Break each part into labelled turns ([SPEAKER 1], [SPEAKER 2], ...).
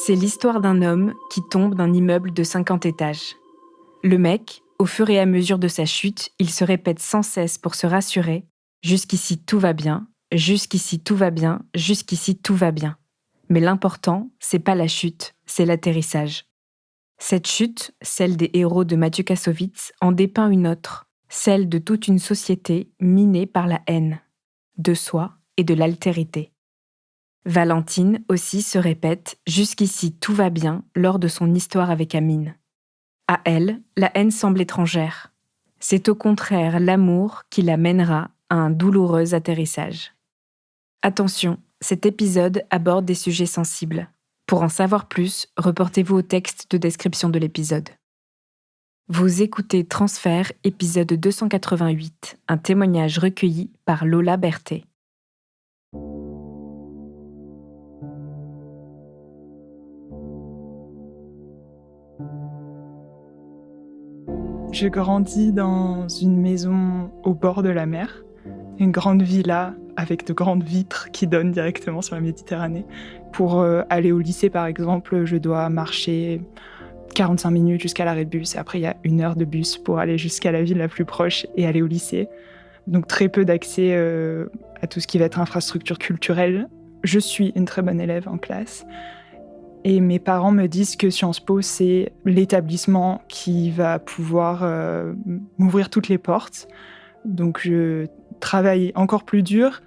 [SPEAKER 1] C'est l'histoire d'un homme qui tombe d'un immeuble de 50 étages. Le mec, au fur et à mesure de sa chute, il se répète sans cesse pour se rassurer « Jusqu'ici tout va bien, jusqu'ici tout va bien, jusqu'ici tout va bien ». Mais l'important, c'est pas la chute, c'est l'atterrissage. Cette chute, celle des héros de Mathieu Kassovitz, en dépeint une autre, celle de toute une société minée par la haine, de soi et de l'altérité. Valentine aussi se répète « Jusqu'ici tout va bien » lors de son histoire avec Amine. À elle, la haine semble étrangère. C'est au contraire l'amour qui la mènera à un douloureux atterrissage. Attention, cet épisode aborde des sujets sensibles. Pour en savoir plus, reportez-vous au texte de description de l'épisode. Vous écoutez Transfert, épisode 288, un témoignage recueilli par Lola Berthet.
[SPEAKER 2] Je grandis dans une maison au bord de la mer, une grande villa avec de grandes vitres qui donnent directement sur la Méditerranée. Pour aller au lycée, par exemple, je dois marcher 45 minutes jusqu'à l'arrêt de bus. Et après, il y a 1 heure de bus pour aller jusqu'à la ville la plus proche et aller au lycée. Donc très peu d'accès à tout ce qui va être infrastructure culturelle. Je suis une très bonne élève en classe. Et mes parents me disent que Sciences Po, c'est l'établissement qui va pouvoir m'ouvrir toutes les portes. Donc je travaille encore plus dur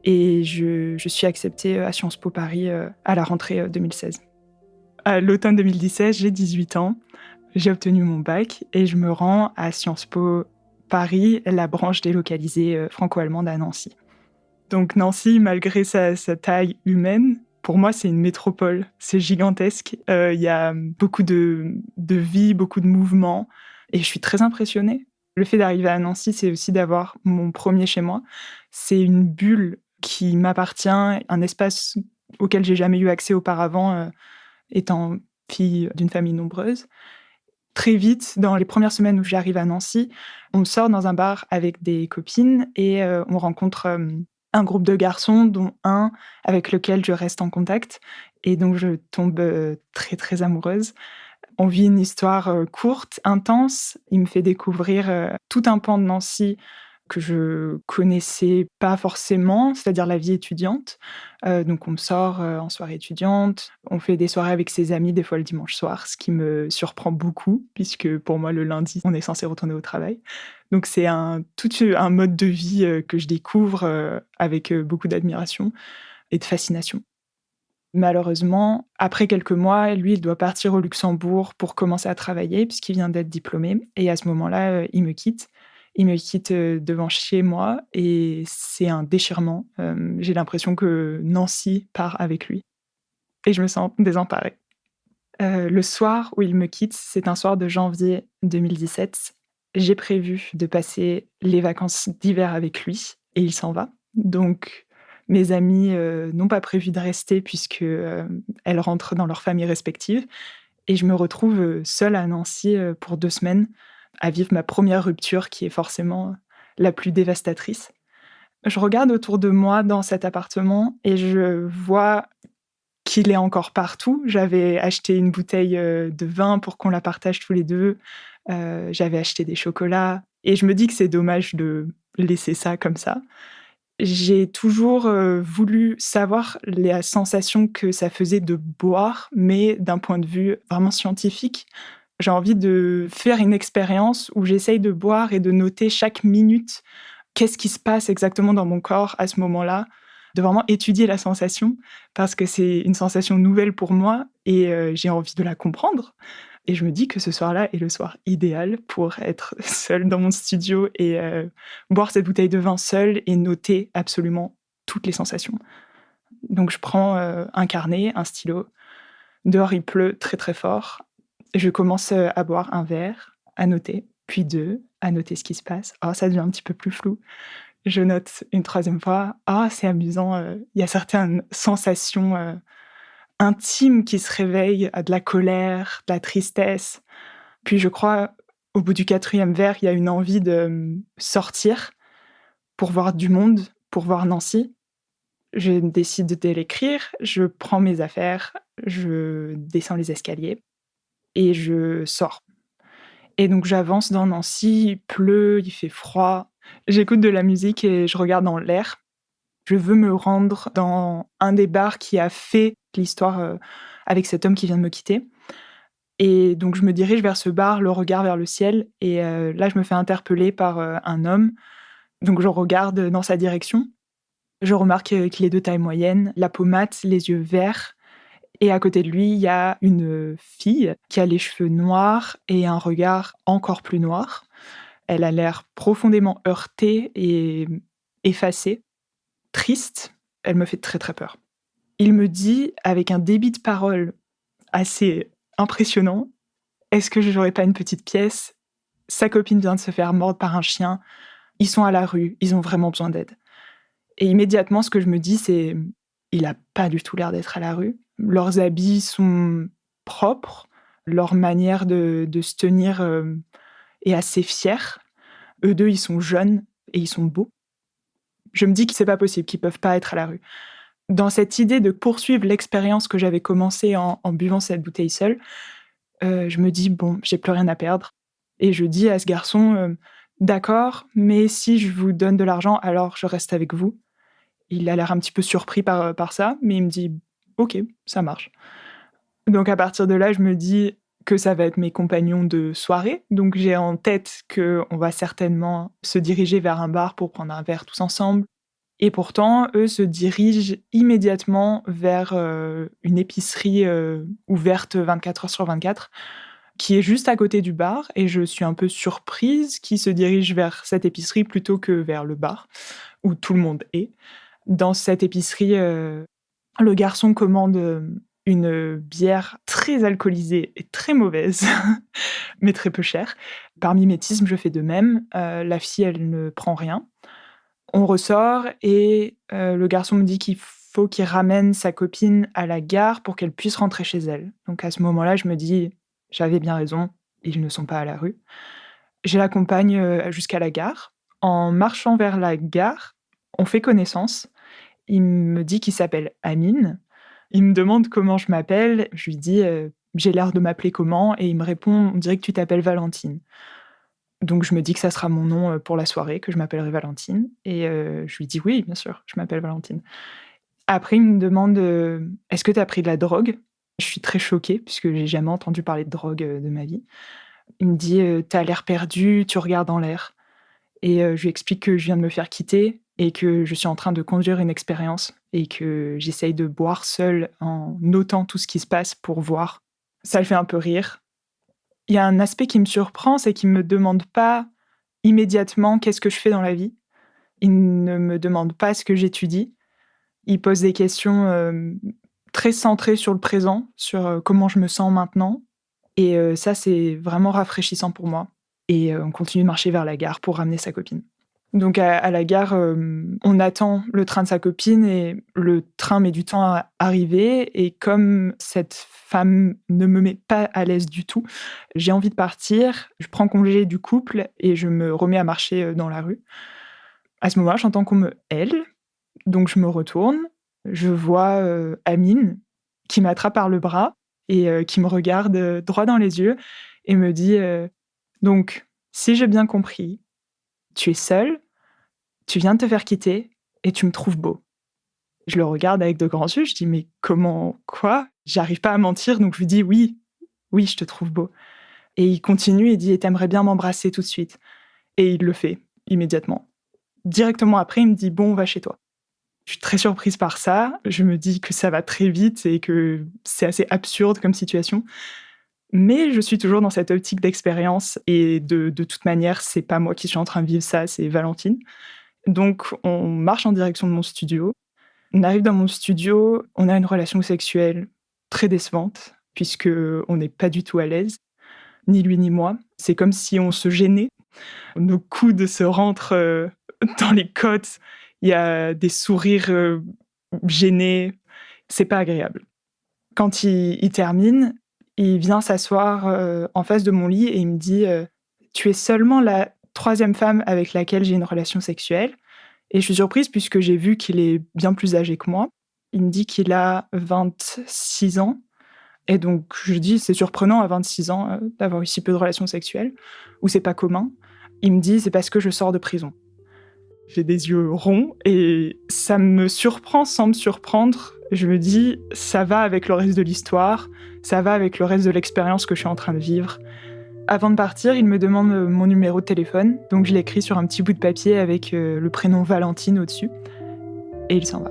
[SPEAKER 2] et je suis acceptée à Sciences Po Paris à la rentrée 2016. À l'automne 2017, j'ai 18 ans, j'ai obtenu mon bac et je me rends à Sciences Po Paris, la branche délocalisée franco-allemande à Nancy. Donc Nancy, malgré sa taille humaine, pour moi, c'est une métropole, c'est gigantesque. Il y a beaucoup de vie, beaucoup de mouvements, et je suis très impressionnée. Le fait d'arriver à Nancy, c'est aussi d'avoir mon premier chez moi. C'est une bulle qui m'appartient, un espace auquel j'ai jamais eu accès auparavant, étant fille d'une famille nombreuse. Très vite, dans les premières semaines où j'arrive à Nancy, on sort dans un bar avec des copines et on rencontre un groupe de garçons, dont un avec lequel je reste en contact. Et donc, je tombe très, très amoureuse. On vit une histoire courte, intense. Il me fait découvrir tout un pan de Nancy que je connaissais pas forcément, c'est-à-dire la vie étudiante. Donc, on sort en soirée étudiante. On fait des soirées avec ses amis, des fois le dimanche soir, ce qui me surprend beaucoup, puisque pour moi, le lundi, on est censé retourner au travail. Donc, c'est tout un mode de vie que je découvre avec beaucoup d'admiration et de fascination. Malheureusement, après quelques mois, lui, il doit partir au Luxembourg pour commencer à travailler puisqu'il vient d'être diplômé et à ce moment-là, il me quitte. Il me quitte, devant chez moi et c'est un déchirement. J'ai l'impression que Nancy part avec lui et je me sens désemparée. Le soir où il me quitte, c'est un soir de janvier 2017. J'ai prévu de passer les vacances d'hiver avec lui et il s'en va. Donc mes amies, n'ont pas prévu de rester puisque, elles rentrent dans leurs familles respectives et je me retrouve, seule à Nancy, pour 2 semaines à vivre ma première rupture qui est forcément la plus dévastatrice. Je regarde autour de moi dans cet appartement et je vois qu'il est encore partout. J'avais acheté une bouteille, de vin pour qu'on la partage tous les 2. J'avais acheté des chocolats et je me dis que c'est dommage de laisser ça comme ça. J'ai toujours voulu savoir la sensation que ça faisait de boire, mais d'un point de vue vraiment scientifique. J'ai envie de faire une expérience où j'essaye de boire et de noter chaque minute qu'est-ce qui se passe exactement dans mon corps à ce moment-là, de vraiment étudier la sensation parce que c'est une sensation nouvelle pour moi et j'ai envie de la comprendre. Et je me dis que ce soir-là est le soir idéal pour être seule dans mon studio et boire cette bouteille de vin seule et noter absolument toutes les sensations. Donc je prends un carnet, un stylo. Dehors, il pleut très, très fort. Je commence à boire un verre, à noter, puis 2, à noter ce qui se passe. Oh, ça devient un petit peu plus flou. Je note une 3e fois. Ah, c'est amusant, il y a certaines sensations intimes qui se réveillent, de la colère, de la tristesse. Puis je crois, au bout du 4e verre, il y a une envie de sortir pour voir du monde, pour voir Nancy. Je décide de l'écrire, je prends mes affaires je descends les escaliers et je sors. Et donc j'avance dans Nancy, il pleut, il fait froid. J'écoute de la musique et je regarde dans l'air. Je veux me rendre dans un des bars qui a fait l'histoire, avec cet homme qui vient de me quitter. Et donc je me dirige vers ce bar, le regard vers le ciel et là je me fais interpeller par, un homme. Donc je regarde dans sa direction. Je remarque, qu'il est de taille moyenne, la peau mate, les yeux verts et à côté de lui, il y a une fille qui a les cheveux noirs et un regard encore plus noir. Elle a l'air profondément heurtée et effacée, triste. Elle me fait très, très peur. Il me dit, avec un débit de parole assez impressionnant: «Est-ce que j'aurais pas une petite pièce? Sa copine vient de se faire mordre par un chien. Ils sont à la rue, ils ont vraiment besoin d'aide». Et immédiatement, ce que je me dis, c'est: «Il a pas du tout l'air d'être à la rue». Leurs habits sont propres, leur manière de se tenir, est assez fière. Eux 2, ils sont jeunes et ils sont beaux. Je me dis que c'est pas possible, qu'ils peuvent pas être à la rue. Dans cette idée de poursuivre l'expérience que j'avais commencée en buvant cette bouteille seule, je me dis: «Bon, j'ai plus rien à perdre» et je dis à ce garçon, «D'accord, mais si je vous donne de l'argent, alors je reste avec vous». Il a l'air un petit peu surpris par ça, mais il me dit: «OK, ça marche». Donc à partir de là, je me dis que ça va être mes compagnons de soirée. Donc j'ai en tête qu'on va certainement se diriger vers un bar pour prendre un verre tous ensemble. Et pourtant, eux se dirigent immédiatement vers, une épicerie, ouverte 24 heures sur 24, qui est juste à côté du bar et je suis un peu surprise qu'ils se dirigent vers cette épicerie plutôt que vers le bar, où tout le monde est. Dans cette épicerie, le garçon commande, une bière très alcoolisée et très mauvaise, mais très peu chère. Par mimétisme, je fais de même. La fille, elle ne prend rien. On ressort et le garçon me dit qu'il faut qu'il ramène sa copine à la gare pour qu'elle puisse rentrer chez elle. Donc à ce moment-là, je me dis: «J'avais bien raison, ils ne sont pas à la rue». Je l'accompagne, jusqu'à la gare. En marchant vers la gare, on fait connaissance. Il me dit qu'il s'appelle Amine. Il me demande comment je m'appelle. Je lui dis, «J'ai l'air de m'appeler comment?» et il me répond: «On dirait que tu t'appelles Valentine». Donc je me dis que ça sera mon nom, pour la soirée, que je m'appellerai Valentine et je lui dis: «Oui, bien sûr, je m'appelle Valentine». Après il me demande, «Est-ce que tu as pris de la drogue?» Je suis très choquée puisque j'ai jamais entendu parler de drogue, de ma vie. Il me dit, «Tu as l'air perdu, tu regardes en l'air». Et je lui explique que je viens de me faire quitter et que je suis en train de conduire une expérience et que j'essaye de boire seule en notant tout ce qui se passe pour voir. Ça le fait un peu rire. Il y a un aspect qui me surprend, c'est qu'il me demande pas immédiatement qu'est-ce que je fais dans la vie. Il ne me demande pas ce que j'étudie. Il pose des questions, très centrées sur le présent, sur, comment je me sens maintenant et ça, c'est vraiment rafraîchissant pour moi et on continue de marcher vers la gare pour ramener sa copine. Donc à la gare, on attend le train de sa copine et le train met du temps à arriver et comme cette femme ne me met pas à l'aise du tout, j'ai envie de partir. Je prends congé du couple et je me remets à marcher, dans la rue. À ce moment-là, j'entends qu'on me hèle, donc je me retourne. Je vois, Amine qui m'attrape par le bras et qui me regarde, droit dans les yeux et me dit, «Donc, si j'ai bien compris, tu es seule, tu viens de te faire quitter et tu me trouves beau». Je le regarde avec de grands yeux, je dis: «Mais comment? Quoi?» J'arrive pas à mentir, donc je lui dis: «Oui, oui, je te trouve beau» et il continue et dit: «Et tu bien m'embrasser tout de suite?» et il le fait immédiatement. Directement après, il me dit: «Bon, on va chez toi». Je suis très surprise par ça, je me dis que ça va très vite et que c'est assez absurde comme situation, mais je suis toujours dans cette optique d'expérience et de toute manière, c'est pas moi qui suis en train de vivre ça, c'est Valentine. Donc on marche en direction de mon studio. On arrive dans mon studio, on a une relation sexuelle très décevante puisque on n'est pas du tout à l'aise, ni lui ni moi. C'est comme si on se gênait. Nos coudes se rentrent, dans les côtes. Il y a des sourires, gênés. C'est pas agréable. Quand il termine, il vient s'asseoir, en face de mon lit et il me dit, «Tu es seulement la troisième femme avec laquelle j'ai une relation sexuelle». Et je suis surprise puisque j'ai vu qu'il est bien plus âgé que moi. Il me dit qu'il a 26 ans Et donc je dis: «C'est surprenant à 26 ans, d'avoir eu si peu de relations sexuelles, ou c'est pas commun?» Il me dit: «C'est parce que je sors de prison». J'ai des yeux ronds et ça me surprend sans me surprendre. Je me dis: «Ça va avec le reste de l'histoire, ça va avec le reste de l'expérience que je suis en train de vivre». Avant de partir, il me demande, mon numéro de téléphone, donc je l'écris sur un petit bout de papier avec, le prénom Valentine au-dessus et il s'en va.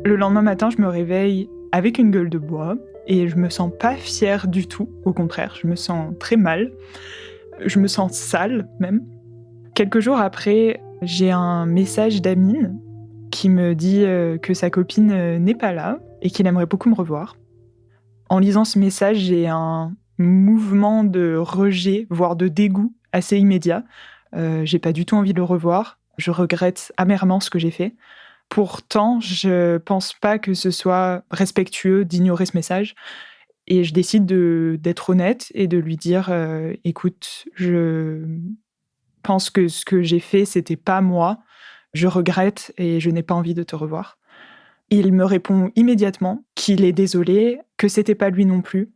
[SPEAKER 2] Le lendemain matin, je me réveille avec une gueule de bois et je me sens pas fière du tout, au contraire, je me sens très mal, je me sens sale même. Quelques jours après, j'ai un message d'Amine qui me dit, que sa copine, n'est pas là et qu'il aimerait beaucoup me revoir. En lisant ce message, j'ai un mouvement de rejet, voire de dégoût assez immédiat. J'ai pas du tout envie de le revoir. Je regrette amèrement ce que j'ai fait. Pourtant, je pense pas que ce soit respectueux d'ignorer ce message et je décide d'être honnête et de lui dire, «Écoute, je pense que ce que j'ai fait, c'était pas moi. Je regrette et je n'ai pas envie de te revoir». Il me répond immédiatement qu'il est désolé, que c'était pas lui non plus,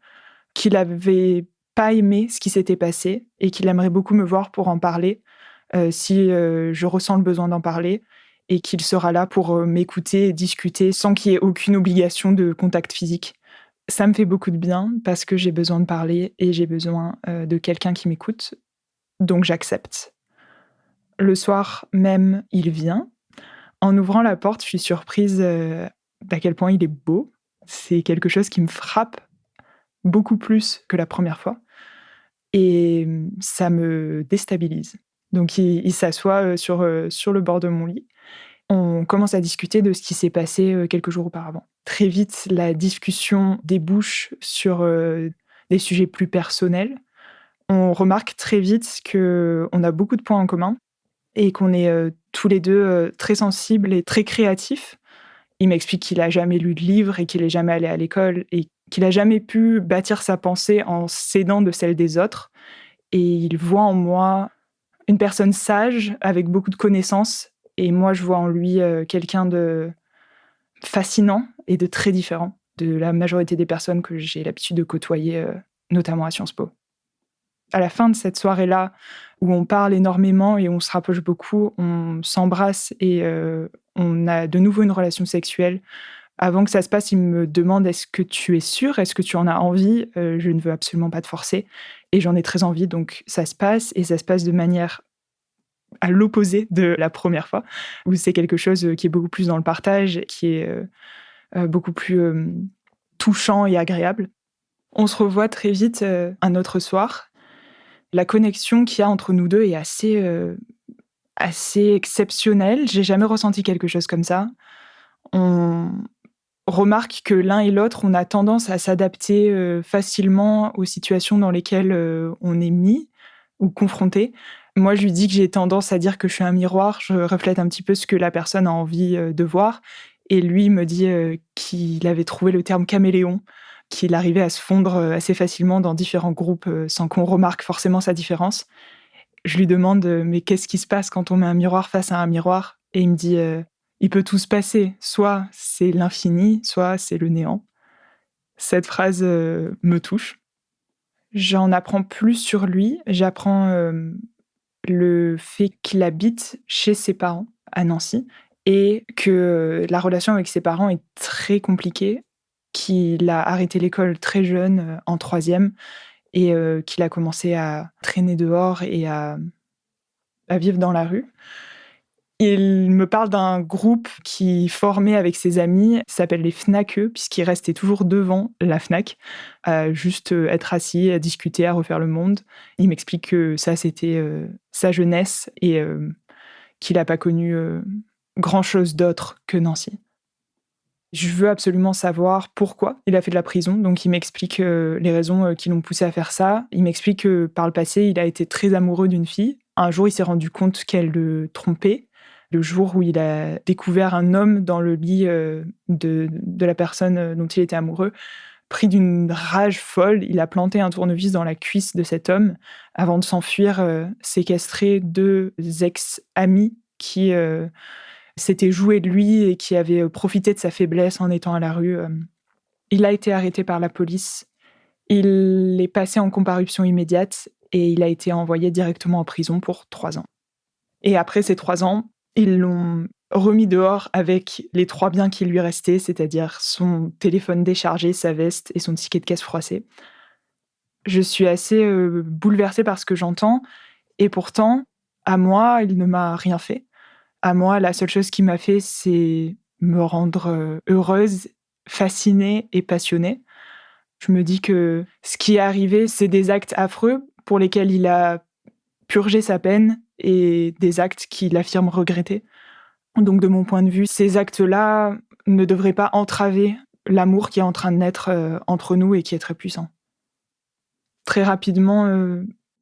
[SPEAKER 2] qu'il avait pas aimé ce qui s'était passé et qu'il aimerait beaucoup me voir pour en parler, si, je ressens le besoin d'en parler et qu'il sera là pour, m'écouter et discuter sans qu'il y ait aucune obligation de contact physique. Ça me fait beaucoup de bien parce que j'ai besoin de parler et j'ai besoin, de quelqu'un qui m'écoute, donc j'accepte. Le soir même, il vient. En ouvrant la porte, je suis surprise, d'à quel point il est beau. C'est quelque chose qui me frappe beaucoup plus que la première fois et ça me déstabilise. Donc il s'assoit, sur le bord de mon lit. On commence à discuter de ce qui s'est passé, quelques jours auparavant. Très vite, la discussion débouche sur, des sujets plus personnels. On remarque très vite qu'on a beaucoup de points en commun et qu'on est, tous les 2 très sensibles et très créatifs. Il m'explique qu'il a jamais lu de livre et qu'il est jamais allé à l'école et qu'il a jamais pu bâtir sa pensée en s'aidant de celle des autres et il voit en moi une personne sage avec beaucoup de connaissances et moi je vois en lui, quelqu'un de fascinant et de très différent de la majorité des personnes que j'ai l'habitude de côtoyer, notamment à Sciences Po. À la fin de cette soirée-là, où on parle énormément et on se rapproche beaucoup, on s'embrasse et on a de nouveau une relation sexuelle. Avant que ça se passe, il me demande: «Est-ce que tu es sûre? Est-ce que tu en as envie?» Je ne veux absolument pas te forcer et j'en ai très envie, donc ça se passe et ça se passe de manière à l'opposé de la première fois, où c'est quelque chose, qui est beaucoup plus dans le partage, qui est, beaucoup plus, touchant et agréable. On se revoit très vite, un autre soir. La connexion qu'il y a entre nous 2 est assez exceptionnelle. J'ai jamais ressenti quelque chose comme ça. On remarque que l'un et l'autre, on a tendance à s'adapter, facilement aux situations dans lesquelles, on est mis ou confronté. Moi, je lui dis que j'ai tendance à dire que je suis un miroir, je reflète un petit peu ce que la personne a envie, de voir et lui me dit, qu'il avait trouvé le terme caméléon, qu'il arrivait à se fondre, assez facilement dans différents groupes, sans qu'on remarque forcément sa différence. Je lui demande, «Mais qu'est-ce qui se passe quand on met un miroir face à un miroir?» et il me dit, «Il peut tout se passer, soit c'est l'infini, soit c'est le néant». Cette phrase, me touche. J'en apprends plus sur lui. J'apprends, le fait qu'il habite chez ses parents à Nancy et que la relation avec ses parents est très compliquée, qu'il a arrêté l'école très jeune, en troisième et qu'il a commencé à traîner dehors et à vivre dans la rue. Il me parle d'un groupe qu'il formait avec ses amis, ça s'appelle les Fnaqueux, puisqu'il restait toujours devant la Fnac, à juste, être assis, à discuter, à refaire le monde. Il m'explique que ça, c'était, sa jeunesse et qu'il a pas connu, grand-chose d'autre que Nancy. Je veux absolument savoir pourquoi il a fait de la prison, donc il m'explique, les raisons, qui l'ont poussé à faire ça. Il m'explique que par le passé, il a été très amoureux d'une fille. Un jour, il s'est rendu compte qu'elle le trompait. Le jour où il a découvert un homme dans le lit, de la personne, dont il était amoureux, pris d'une rage folle, il a planté un tournevis dans la cuisse de cet homme avant de s'enfuir, séquestrer 2 ex-amis qui s'était joué de lui et qui avait profité de sa faiblesse en étant à la rue. Il a été arrêté par la police. Il est passé en comparution immédiate et il a été envoyé directement en prison pour 3 ans. Et après ces 3 ans, ils l'ont remis dehors avec les 3 biens qui lui restaient, c'est-à-dire son téléphone déchargé, sa veste et son ticket de caisse froissé. Je suis assez, bouleversée par ce que j'entends et pourtant, à moi, il ne m'a rien fait. À moi, la seule chose qu'il m'a fait, c'est me rendre, heureuse, fascinée et passionnée. Je me dis que ce qui est arrivé, c'est des actes affreux pour lesquels il a purgé sa peine et des actes qu'il affirme regretter. Donc de mon point de vue, ces actes-là ne devraient pas entraver l'amour qui est en train de naître, entre nous et qui est très puissant. Très rapidement,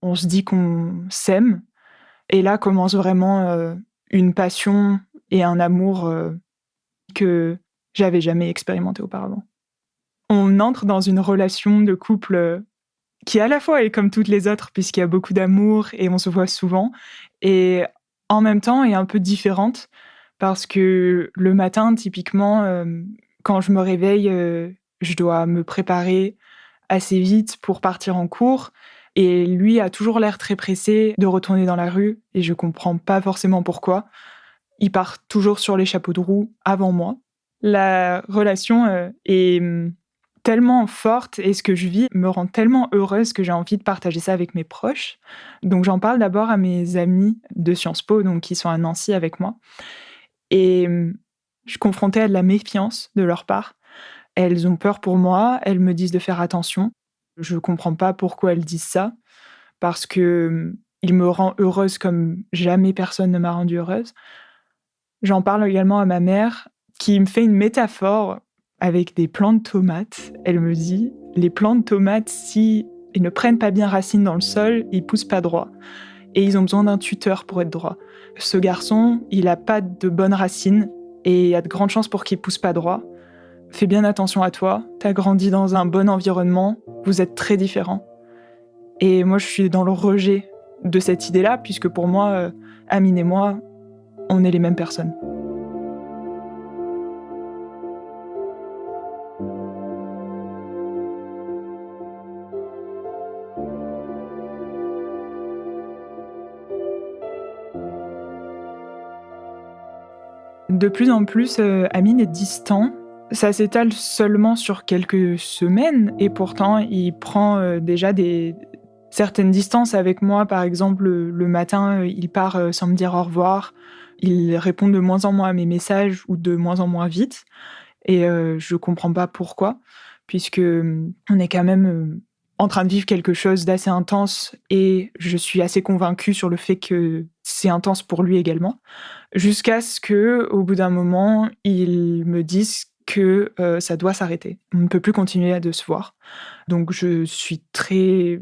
[SPEAKER 2] on se dit qu'on s'aime et là commence vraiment, une passion et un amour, que j'avais jamais expérimenté auparavant. On entre dans une relation de couple, qui à la fois est comme toutes les autres puisqu'il y a beaucoup d'amour et on se voit souvent et en même temps est un peu différente parce que le matin typiquement, quand je me réveille, je dois me préparer assez vite pour partir en cours et lui a toujours l'air très pressé de retourner dans la rue et je comprends pas forcément pourquoi. Il part toujours sur les chapeaux de roue avant moi. La relation, est, tellement forte et ce que je vis me rend tellement heureuse que j'ai envie de partager ça avec mes proches. Donc j'en parle d'abord à mes amis de Sciences Po, donc qui sont à Nancy avec moi et je suis confrontée à de la méfiance de leur part. Elles ont peur pour moi, elles me disent de faire attention. Je comprends pas pourquoi elles disent ça, parce que, il me rend heureuse comme jamais personne ne m'a rendue heureuse. J'en parle également à ma mère qui me fait une métaphore avec des plants de tomates. Elle me dit: «Les plants de tomates, si ils ne prennent pas bien racine dans le sol, ils poussent pas droit et ils ont besoin d'un tuteur pour être droit. Ce garçon, il a pas de bonnes racines et il y a de grandes chances pour qu'il pousse pas droit. Fais bien attention à toi, tu as grandi dans un bon environnement, vous êtes très différents». Et moi, je suis dans le rejet de cette idée-là puisque pour moi, Amine et moi, on est les mêmes personnes. De plus en plus, Amine est distant. Ça s'étale seulement sur quelques semaines et pourtant il prend, déjà des certaines distances avec moi. Par exemple, le matin, il part, sans me dire au revoir. Il répond de moins en moins à mes messages ou de moins en moins vite et je comprends pas pourquoi puisque, on est quand même, en train de vivre quelque chose d'assez intense et je suis assez convaincue sur le fait que c'est intense pour lui également. Jusqu'à ce que, au bout d'un moment, ils me disent que, ça doit s'arrêter. On ne peut plus continuer à de se voir. Donc je suis très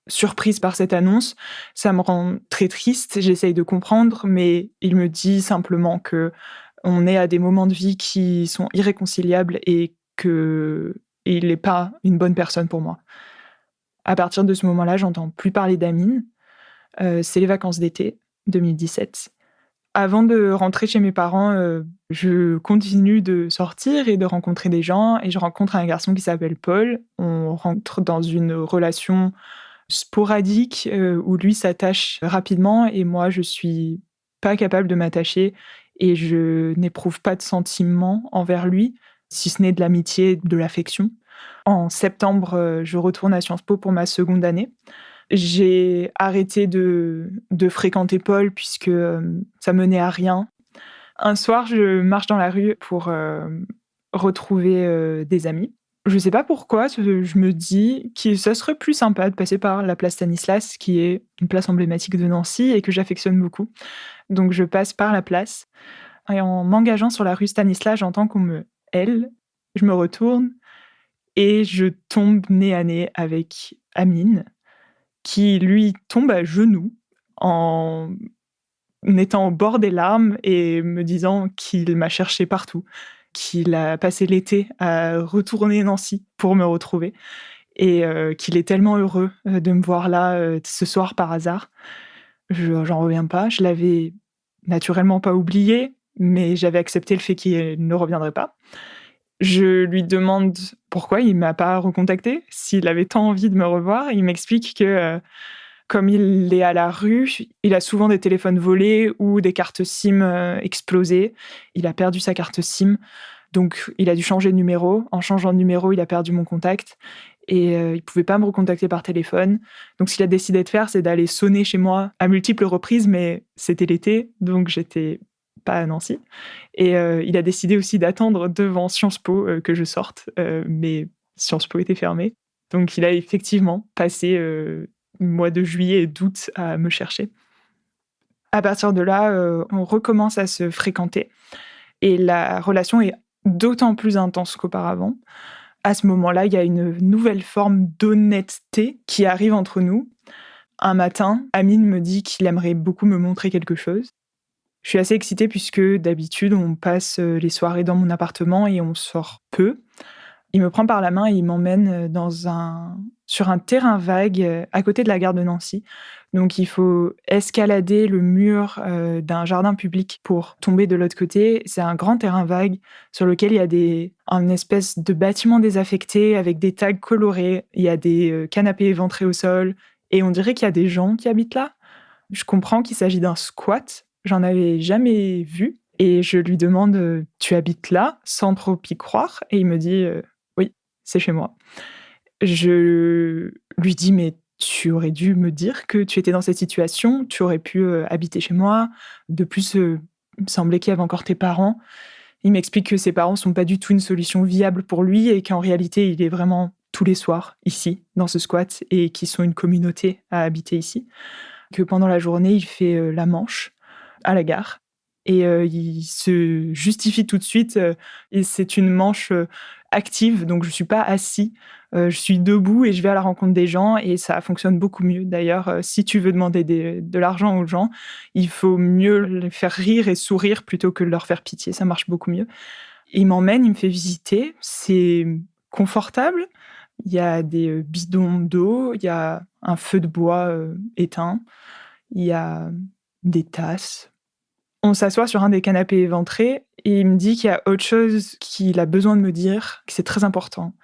[SPEAKER 2] surprise par cette annonce. Ça me rend très triste, j'essaye de comprendre, mais il me dit simplement qu'on est à des moments de vie qui sont irréconciliables et qu'il n'est pas une bonne personne pour moi. À partir de ce moment-là, j'entends plus parler d'Amine. C'est les vacances d'été 2017. Avant de rentrer chez mes parents, je continue de sortir et de rencontrer des gens et je rencontre un garçon qui s'appelle Paul. On rentre dans une relation sporadique, où lui s'attache rapidement et moi je suis pas capable de m'attacher et je n'éprouve pas de sentiments envers lui, si ce n'est de l'amitié, de l'affection. En septembre, je retourne à Sciences Po pour ma seconde année. J'ai arrêté de fréquenter Paul puisque, ça menait à rien. Un soir, je marche dans la rue pour, retrouver, des amis. Je sais pas pourquoi, je me dis que ça serait plus sympa de passer par la place Stanislas, qui est une place emblématique de Nancy et que j'affectionne beaucoup. Donc je passe par la place et en m'engageant sur la rue Stanislas, j'entends qu'on me hèle. Je me retourne et je tombe nez à nez avec Amine qui lui tombe à genoux en étant au bord des larmes et me disant qu'il m'a cherché partout, qu'il a passé l'été à retourner Nancy pour me retrouver et qu'il est tellement heureux, de me voir là, ce soir par hasard. J'en reviens pas. Je l'avais naturellement pas oublié, mais j'avais accepté le fait qu'il ne reviendrait pas. Je lui demande pourquoi il m'a pas recontacté, s'il avait tant envie de me revoir. Il m'explique que, comme il est à la rue, il a souvent des téléphones volés ou des cartes SIM, explosées. Il a perdu sa carte SIM, donc il a dû changer de numéro. En changeant de numéro, il a perdu mon contact et il pouvait pas me recontacter par téléphone. Donc ce qu'il a décidé de faire, c'est d'aller sonner chez moi à multiples reprises, mais c'était l'été, donc j'étais pas à Nancy et il a décidé aussi d'attendre devant Sciences Po, que je sorte, mais Sciences Po était fermé. Donc il a effectivement passé, mois de juillet et d'août à me chercher. À partir de là, on recommence à se fréquenter et la relation est d'autant plus intense qu'auparavant. À ce moment-là, il y a une nouvelle forme d'honnêteté qui arrive entre nous. Un matin, Amine me dit qu'il aimerait beaucoup me montrer quelque chose. Je suis assez excitée puisque d'habitude, on passe les soirées dans mon appartement et on sort peu. Il me prend par la main et il m'emmène sur un terrain vague à côté de la gare de Nancy. Donc il faut escalader le mur d'un jardin public pour tomber de l'autre côté. C'est un grand terrain vague sur lequel il y a un espèce de bâtiment désaffecté avec des tags colorés. Il y a des canapés éventrés au sol et on dirait qu'il y a des gens qui habitent là. Je comprends qu'il s'agit d'un squat. J'en avais jamais vu. Et je lui demande Tu habites là sans trop y croire. Et il me dit Oui, c'est chez moi. Je lui dis Mais tu aurais dû me dire que tu étais dans cette situation. Tu aurais pu habiter chez moi. De plus, il me semblait qu'il y avait encore tes parents. Il m'explique que ses parents sont pas du tout une solution viable pour lui et qu'en réalité, il est vraiment tous les soirs ici, dans ce squat, et qu'ils sont une communauté à habiter ici. Que pendant la journée, il fait la manche à la gare et il se justifie tout de suite, et c'est une manche active, donc je suis pas assis, je suis debout et je vais à la rencontre des gens et ça fonctionne beaucoup mieux. D'ailleurs, si tu veux demander de l'argent aux gens, il faut mieux les faire rire et sourire plutôt que de leur faire pitié, ça marche beaucoup mieux. Il m'emmène, il me fait visiter, c'est confortable, il y a des bidons d'eau, il y a un feu de bois éteint, il y a des tasses. On s'assoit sur un des canapés éventrés et il me dit qu'il y a autre chose qu'il a besoin de me dire, que c'est très important.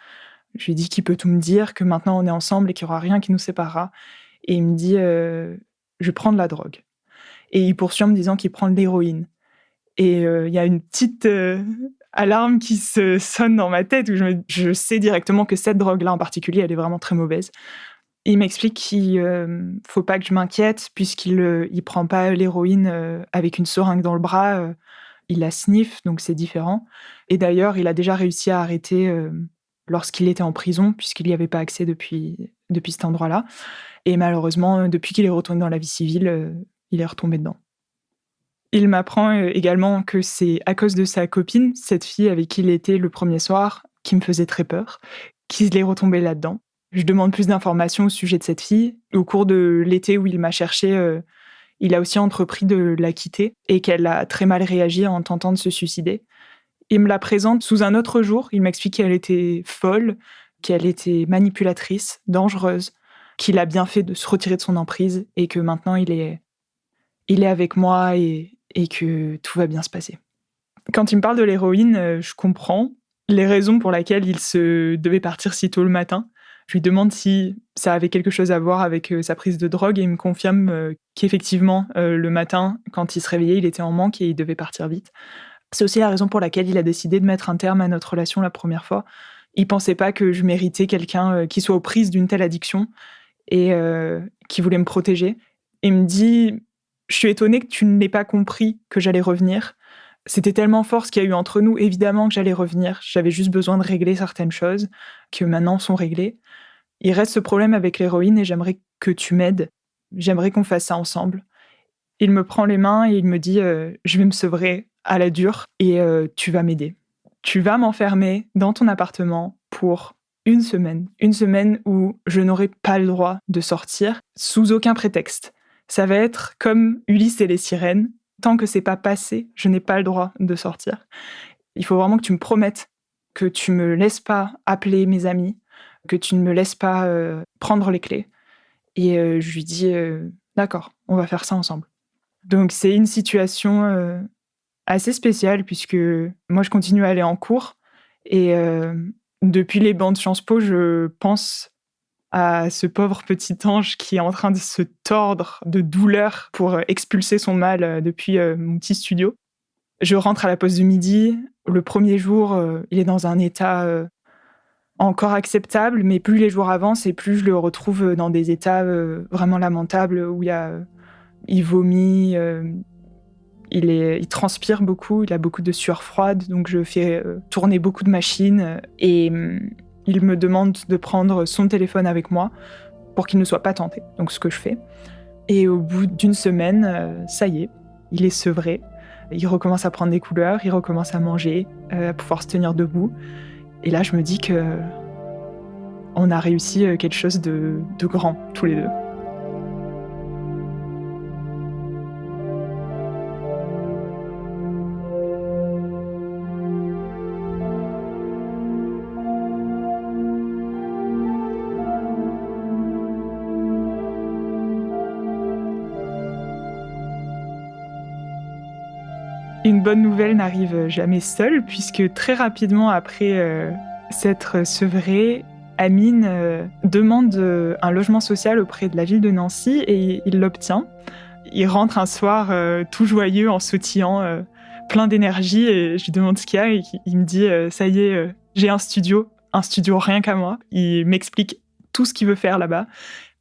[SPEAKER 2] Je lui dis qu'il peut tout me dire, que maintenant on est ensemble et qu'il n'y aura rien qui nous séparera. Et il me dit Je prends de la drogue. Et il poursuit en me disant qu'il prend de l'héroïne. Et il y a une petite alarme qui se sonne dans ma tête où je sais directement que cette drogue-là en particulier, elle est vraiment très mauvaise. Il m'explique qu'il faut pas que je m'inquiète puisqu'il prend pas l'héroïne avec une seringue dans le bras, il la sniffe, donc c'est différent. Et d'ailleurs, il a déjà réussi à arrêter lorsqu'il était en prison puisqu'il y avait pas accès depuis cet endroit-là. Et malheureusement, depuis qu'il est retourné dans la vie civile, il est retombé dedans. Il m'apprend également que c'est à cause de sa copine, cette fille avec qui il était le premier soir, qui me faisait très peur, qu'il est retombé là-dedans. Je demande plus d'informations au sujet de cette fille. Au cours de l'été où il m'a cherchée, il a aussi entrepris de la quitter et qu'elle a très mal réagi en tentant de se suicider. Il me la présente sous un autre jour. Il m'explique qu'elle était folle, qu'elle était manipulatrice, dangereuse, qu'il a bien fait de se retirer de son emprise et que maintenant il est avec moi et que tout va bien se passer. Quand il me parle de l'héroïne, je comprends les raisons pour lesquelles il se devait partir si tôt le matin. Je lui demande si ça avait quelque chose à voir avec sa prise de drogue et il me confirme qu'effectivement, le matin, quand il se réveillait, il était en manque et il devait partir vite. C'est aussi la raison pour laquelle il a décidé de mettre un terme à notre relation la première fois. Il pensait pas que je méritais quelqu'un qui soit aux prises d'une telle addiction et qui voulait me protéger. Et il me dit Je suis étonnée que tu n'aies pas compris que j'allais revenir. C'était tellement fort ce qu'il y a eu entre nous, évidemment que j'allais revenir. J'avais juste besoin de régler certaines choses qui maintenant sont réglées. Il reste ce problème avec l'héroïne et j'aimerais que tu m'aides. J'aimerais qu'on fasse ça ensemble. Il me prend les mains et il me dit Je vais me sevrer à la dure et tu vas m'aider. Tu vas m'enfermer dans ton appartement pour une semaine. Une semaine où je n'aurai pas le droit de sortir sous aucun prétexte. Ça va être comme Ulysse et les sirènes. Tant que c'est pas passé, je n'ai pas le droit de sortir. Il faut vraiment que tu me promettes que tu me laisses pas appeler mes amis, que tu ne me laisses pas prendre les clés. Et je lui dis D'accord, on va faire ça ensemble. Donc c'est une situation, assez spéciale puisque moi je continue à aller en cours et depuis les bancs de Sciences Po, je pense à ce pauvre petit ange qui est en train de se tordre de douleur pour, expulser son mal, depuis, mon petit studio. Je rentre à la pause de midi. Le premier jour, il est dans un état, encore acceptable, mais plus les jours avancent et plus je le retrouve, dans des états, vraiment lamentables où il vomit, il transpire beaucoup, il a beaucoup de sueur froide, donc je fais, tourner beaucoup de machines, et il me demande de prendre son téléphone avec moi pour qu'il ne soit pas tenté, donc ce que je fais. Et au bout d'une semaine, ça y est, il est sevré. Il recommence à prendre des couleurs, il recommence à manger, à pouvoir se tenir debout. Et là, je me dis qu'on a réussi, quelque chose de grand, tous les 2. Une bonne nouvelle n'arrive jamais seule, puisque très rapidement après, s'être sevré, Amine, demande, un logement social auprès de la ville de Nancy et il l'obtient. Il rentre un soir, tout joyeux, en sautillant, plein d'énergie, et je lui demande ce qu'il y a et il me dit, «Ça y est, j'ai un studio rien qu'à moi». Il m'explique tout ce qu'il veut faire là-bas.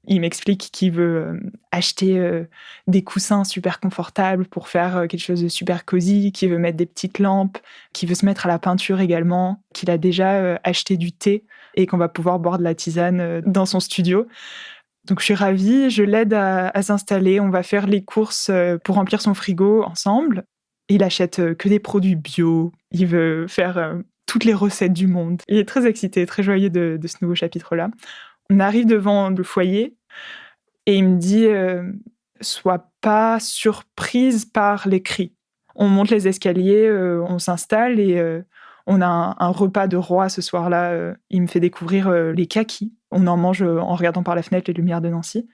[SPEAKER 2] Il m'explique qu'il veut, acheter, des coussins super confortables pour faire, quelque chose de super cosy, qu'il veut mettre des petites lampes, qu'il veut se mettre à la peinture également, qu'il a déjà, acheté du thé et qu'on va pouvoir boire de la tisane, dans son studio. Donc je suis ravie, je l'aide à s'installer, on va faire les courses, pour remplir son frigo ensemble. Il achète, que des produits bio, il veut faire, toutes les recettes du monde. Il est très excité, très joyeux de ce nouveau chapitre-là. On arrive devant le foyer et il me dit, «Sois pas surprise par les cris». On monte les escaliers, on s'installe et on a un repas de roi ce soir-là. Il me fait découvrir, les kakis. On en mange, en regardant par la fenêtre les lumières de Nancy,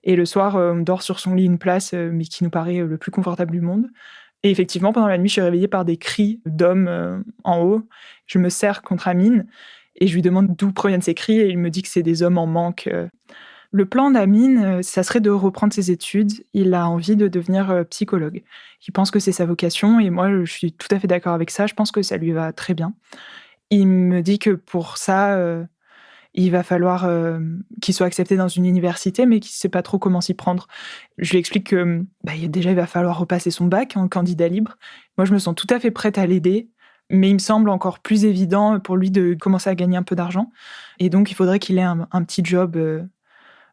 [SPEAKER 2] et le soir, on dort sur son lit une place, mais qui nous paraît, le plus confortable du monde. Et effectivement, pendant la nuit, je suis réveillée par des cris d'hommes, en haut. Je me serre contre Amine et je lui demande d'où proviennent ces cris et il me dit que c'est des hommes en manque. Le plan d'Amine, ça serait de reprendre ses études. Il a envie de devenir, psychologue. Il pense que c'est sa vocation et moi, je suis tout à fait d'accord avec ça. Je pense que ça lui va très bien. Il me dit que pour ça, il va falloir, qu'il soit accepté dans une université, mais qu'il sait pas trop comment s'y prendre. Je lui explique que, déjà, il va falloir repasser son bac en candidat libre. Moi, je me sens tout à fait prête à l'aider, mais il me semble encore plus évident pour lui de commencer à gagner un peu d'argent, et donc il faudrait qu'il ait un petit job,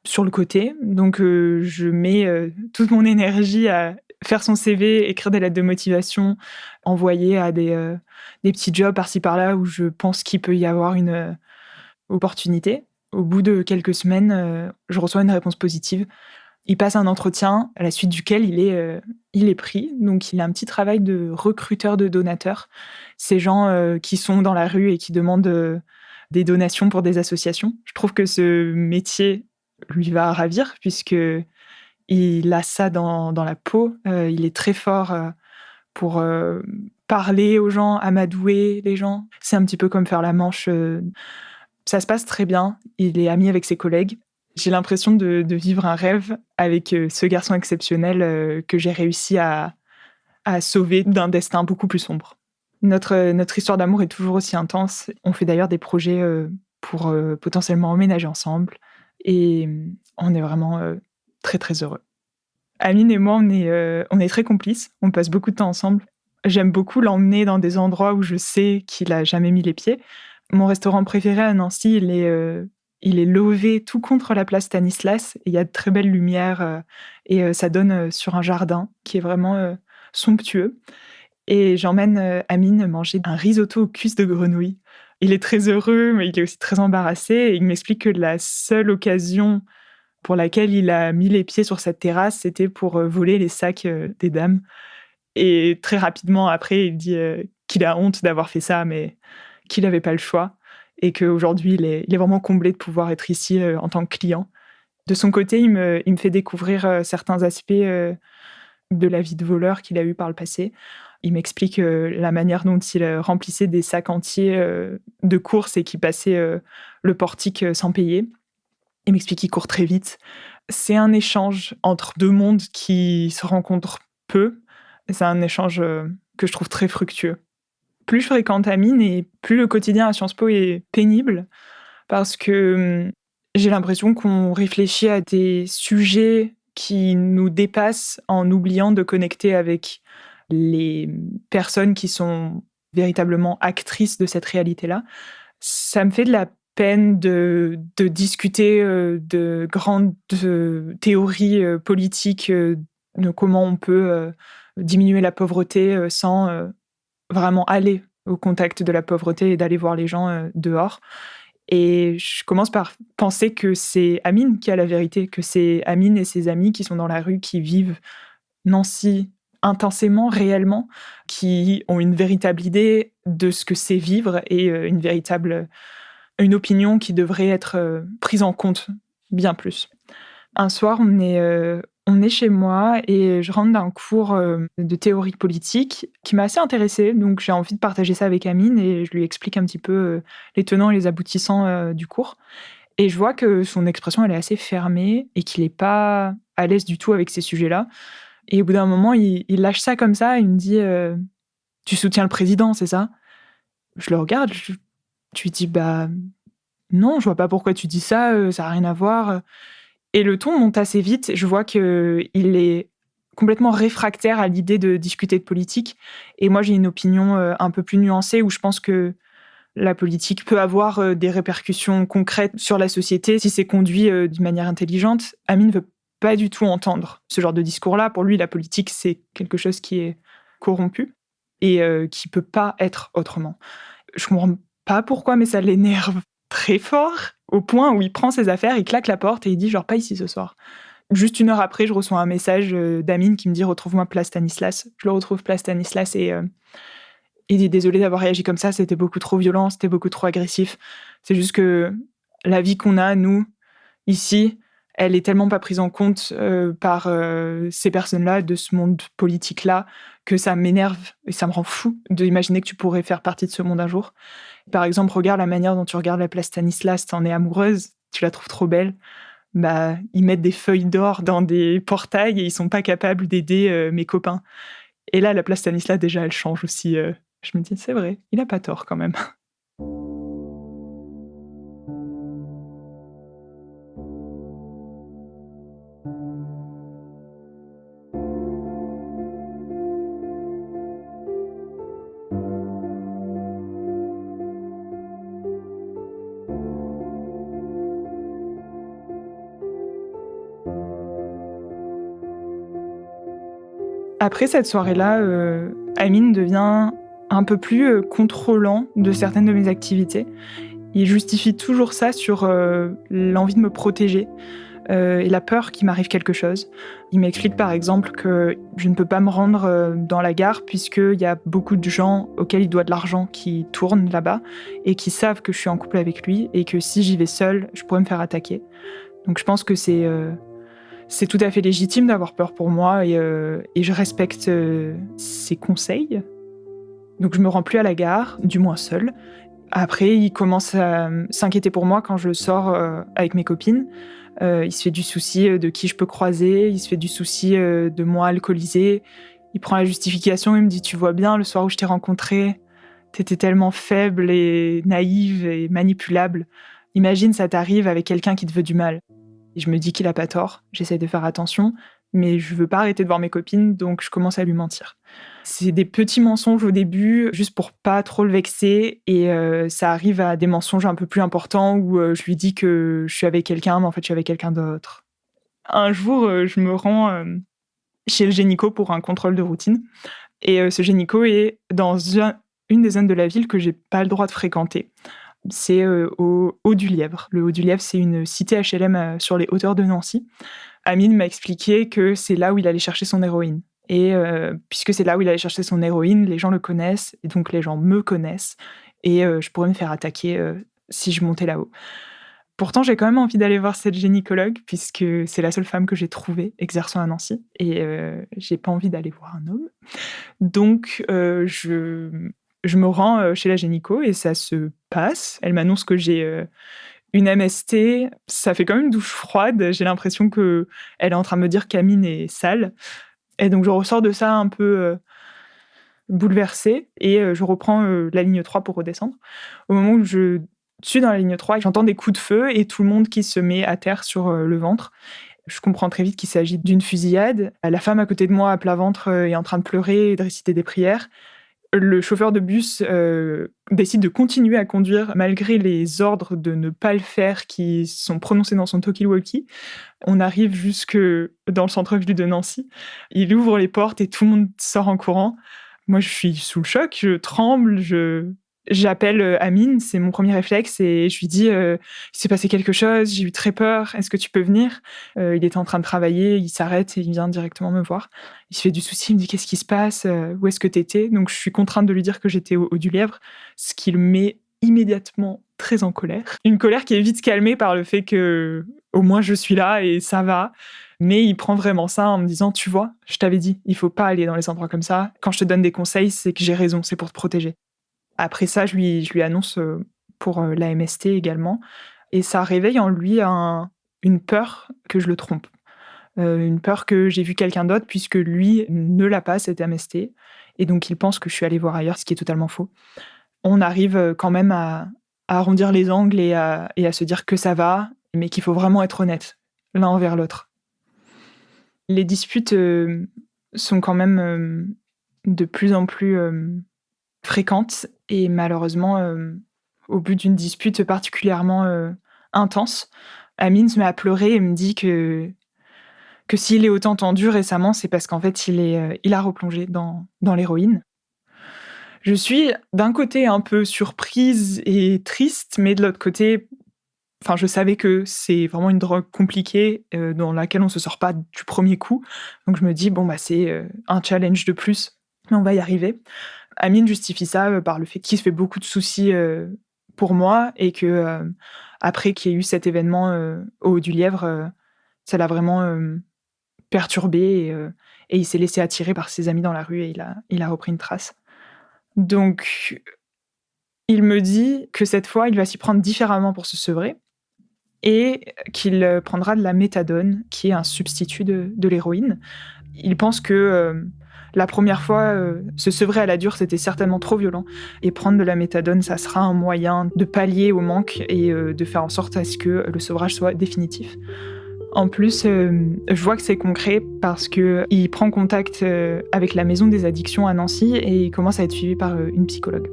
[SPEAKER 2] sur le côté. Donc je mets, toute mon énergie à faire son CV, écrire des lettres de motivation, envoyer à des petits jobs par-ci par-là où je pense qu'il peut y avoir une, opportunité. Au bout de quelques semaines, je reçois une réponse positive. Il passe un entretien à la suite duquel il est pris. Donc il a un petit travail de recruteur de donateurs. Ces gens, qui sont dans la rue et qui demandent, des donations pour des associations. Je trouve que ce métier lui va ravir puisque il a ça dans la peau. Il est très fort, pour, parler aux gens, amadouer les gens. C'est un petit peu comme faire la manche. Ça se passe très bien. Il est ami avec ses collègues. J'ai l'impression de vivre un rêve avec, ce garçon exceptionnel, que j'ai réussi à sauver d'un destin beaucoup plus sombre. Notre histoire d'amour est toujours aussi intense. On fait d'ailleurs des projets, pour, potentiellement emménager ensemble, et on est vraiment, très, très heureux. Amine et moi, on est très complices. On passe beaucoup de temps ensemble. J'aime beaucoup l'emmener dans des endroits où je sais qu'il a jamais mis les pieds. Mon restaurant préféré à Nancy, il est lové tout contre la place Stanislas. Il y a de très belles lumières, et ça donne, sur un jardin qui est vraiment, somptueux, et j'emmène, Amine manger un risotto aux cuisses de grenouille. Il est très heureux, mais il est aussi très embarrassé et il m'explique que la seule occasion pour laquelle il a mis les pieds sur cette terrasse, c'était pour, voler les sacs, des dames, et très rapidement après, il dit, qu'il a honte d'avoir fait ça, mais qu'il avait pas le choix et qu'aujourd'hui il est vraiment comblé de pouvoir être ici, en tant que client. De son côté, il me fait découvrir, certains aspects, de la vie de voleur qu'il a eue par le passé. Il m'explique la manière dont il remplissait des sacs entiers de courses et qu'il passait le portique sans payer. Il m'explique qu'il court très vite. C'est un échange entre deux mondes qui se rencontrent peu. Et c'est un échange que je trouve très fructueux. Plus je fréquente Amine et plus le quotidien à Sciences Po est pénible parce que j'ai l'impression qu'on réfléchit à des sujets qui nous dépassent en oubliant de connecter avec les personnes qui sont véritablement actrices de cette réalité-là. Ça me fait de la peine de discuter de grandes théories politiques, de comment on peut diminuer la pauvreté sans vraiment aller au contact de la pauvreté et d'aller voir les gens dehors. Et je commence par penser que c'est Amine qui a la vérité, que c'est Amine et ses amis qui sont dans la rue, qui vivent Nancy intensément, réellement, qui ont une véritable idée de ce que c'est vivre et une opinion qui devrait être prise en compte bien plus. Un soir, on est chez moi et je rentre d'un cours de théorie politique qui m'a assez intéressée, donc j'ai envie de partager ça avec Amine et je lui explique un petit peu les tenants et les aboutissants du cours. Et je vois que son expression, elle est assez fermée et qu'il n'est pas à l'aise du tout avec ces sujets-là. Et au bout d'un moment, il lâche ça comme ça, il me dit Tu soutiens le président, c'est ça? Je le regarde, je lui dis Bah non, je vois pas pourquoi tu dis ça, ça n'a rien à voir. Et le ton monte assez vite. Je vois qu'il est complètement réfractaire à l'idée de discuter de politique. Et moi, j'ai une opinion un peu plus nuancée où je pense que la politique peut avoir des répercussions concrètes sur la société si c'est conduit d'une manière intelligente. Amine ne veut pas du tout entendre ce genre de discours-là. Pour lui, la politique, c'est quelque chose qui est corrompu et qui peut pas être autrement. Je comprends pas pourquoi, mais ça l'énerve très fort, au point où il prend ses affaires, il claque la porte et il dit genre pas ici ce soir. Juste une heure après, je reçois un message d'Amine qui me dit retrouve-moi place Stanislas. Je le retrouve place Stanislas et il dit désolé d'avoir réagi comme ça, c'était beaucoup trop violent, c'était beaucoup trop agressif. C'est juste que la vie qu'on a, nous, ici, elle est tellement pas prise en compte par ces personnes-là, de ce monde politique-là, que ça m'énerve et ça me rend fou d'imaginer que tu pourrais faire partie de ce monde un jour. Par exemple, regarde la manière dont tu regardes la place Stanislas, t'en es amoureuse, tu la trouves trop belle. Bah, ils mettent des feuilles d'or dans des portails et ils sont pas capables d'aider mes copains. Et là, la place Stanislas, déjà, elle change aussi. Je me dis, c'est vrai, il a pas tort quand même. Après cette soirée-là, Amine devient un peu plus contrôlant de certaines de mes activités. Il justifie toujours ça sur l'envie de me protéger et la peur qu'il m'arrive quelque chose. Il m'explique par exemple que je ne peux pas me rendre dans la gare puisqu'il y a beaucoup de gens auxquels il doit de l'argent qui tournent là-bas et qui savent que je suis en couple avec lui et que si j'y vais seule, je pourrais me faire attaquer. Donc je pense que c'est tout à fait légitime d'avoir peur pour moi et je respecte ses conseils. Donc je me rends plus à la gare, du moins seule. Après, il commence à s'inquiéter pour moi quand je sors avec mes copines. Il se fait du souci de qui je peux croiser, il se fait du souci de moi alcoolisée. Il prend la justification, il me dit « Tu vois bien, le soir où je t'ai rencontrée, t'étais tellement faible et naïve et manipulable. Imagine, ça t'arrive avec quelqu'un qui te veut du mal. » Et je me dis qu'il a pas tort, j'essaie de faire attention, mais je veux pas arrêter de voir mes copines, donc je commence à lui mentir. C'est des petits mensonges au début, juste pour pas trop le vexer, et ça arrive à des mensonges un peu plus importants où je lui dis que je suis avec quelqu'un, mais en fait je suis avec quelqu'un d'autre. Un jour, je me rends chez le gynéco pour un contrôle de routine, et ce gynéco est dans une des zones de la ville que j'ai pas le droit de fréquenter. C'est au Haut-du-Lièvre. Le Haut-du-Lièvre, c'est une cité HLM sur les hauteurs de Nancy. Amine m'a expliqué que c'est là où il allait chercher son héroïne. Et puisque c'est là où il allait chercher son héroïne, les gens le connaissent, et donc les gens me connaissent, et je pourrais me faire attaquer si je montais là-haut. Pourtant, j'ai quand même envie d'aller voir cette gynécologue puisque c'est la seule femme que j'ai trouvée exerçant à Nancy et j'ai pas envie d'aller voir un homme. Donc je me rends, chez la gynéco et ça se passe. Elle m'annonce que j'ai, une MST. Ça fait quand même une douche froide. J'ai l'impression qu'elle est en train de me dire qu'Amine est sale et donc je ressors de ça un peu, bouleversée et je reprends, la ligne 3 pour redescendre. Au moment où je suis dans la ligne 3, j'entends des coups de feu et tout le monde qui se met à terre sur, le ventre. Je comprends très vite qu'il s'agit d'une fusillade. La femme à côté de moi, à plat ventre, est en train de pleurer et de réciter des prières. Le chauffeur de bus, décide de continuer à conduire malgré les ordres de ne pas le faire qui sont prononcés dans son talkie-walkie. On arrive jusque dans le centre-ville de Nancy. Il ouvre les portes et tout le monde sort en courant. Moi, je suis sous le choc, je tremble, j'appelle, Amine, c'est mon premier réflexe et je lui dis, «Il s'est passé quelque chose, j'ai eu très peur, est-ce que tu peux venir?» Il était en train de travailler, il s'arrête et il vient directement me voir. Il se fait du souci, il me dit: «Qu'est-ce qui se passe? Où est-ce que tu étais?» Donc je suis contrainte de lui dire que j'étais au du Lièvre, ce qui le met immédiatement très en colère. Une colère qui est vite calmée par le fait que au moins je suis là et ça va. Mais il prend vraiment ça en me disant: «Tu vois, je t'avais dit, il faut pas aller dans les endroits comme ça. Quand je te donne des conseils, c'est que j'ai raison, c'est pour te protéger». Après ça, je lui annonce, pour, la MST également et ça réveille en lui une peur que je le trompe. Une peur que j'ai vu quelqu'un d'autre puisque lui ne l'a pas cette MST et donc il pense que je suis allée voir ailleurs, ce qui est totalement faux. On arrive, quand même à arrondir les angles et à se dire que ça va, mais qu'il faut vraiment être honnête, l'un envers l'autre. Les disputes, sont quand même, de plus en plus, fréquentes et malheureusement, au bout d'une dispute particulièrement, intense, Amine se met à pleurer et me dit que s'il est autant tendu récemment, c'est parce qu'en fait il a replongé dans l'héroïne. Je suis d'un côté un peu surprise et triste, mais de l'autre côté, enfin, je savais que c'est vraiment une drogue compliquée, dans laquelle on se sort pas du premier coup. Donc je me dis: «Bon, bah, c'est, un challenge de plus, mais on va y arriver». Amine justifie ça, par le fait qu'il se fait beaucoup de soucis, pour moi et que, après qu'il y ait eu cet événement, au Haut du Lièvre, ça l'a vraiment, perturbé et il s'est laissé attirer par ses amis dans la rue et il a repris une trace. Donc il me dit que cette fois, il va s'y prendre différemment pour se sevrer et qu'il, prendra de la méthadone, qui est un substitut de l'héroïne. Il pense que, la première fois, se sevrer à la dure, c'était certainement trop violent et prendre de la méthadone, ça sera un moyen de pallier au manque et de faire en sorte à ce que le sevrage soit définitif. En plus, je vois que c'est concret parce qu'il prend contact, avec la maison des addictions à Nancy et il commence à être suivi par, une psychologue.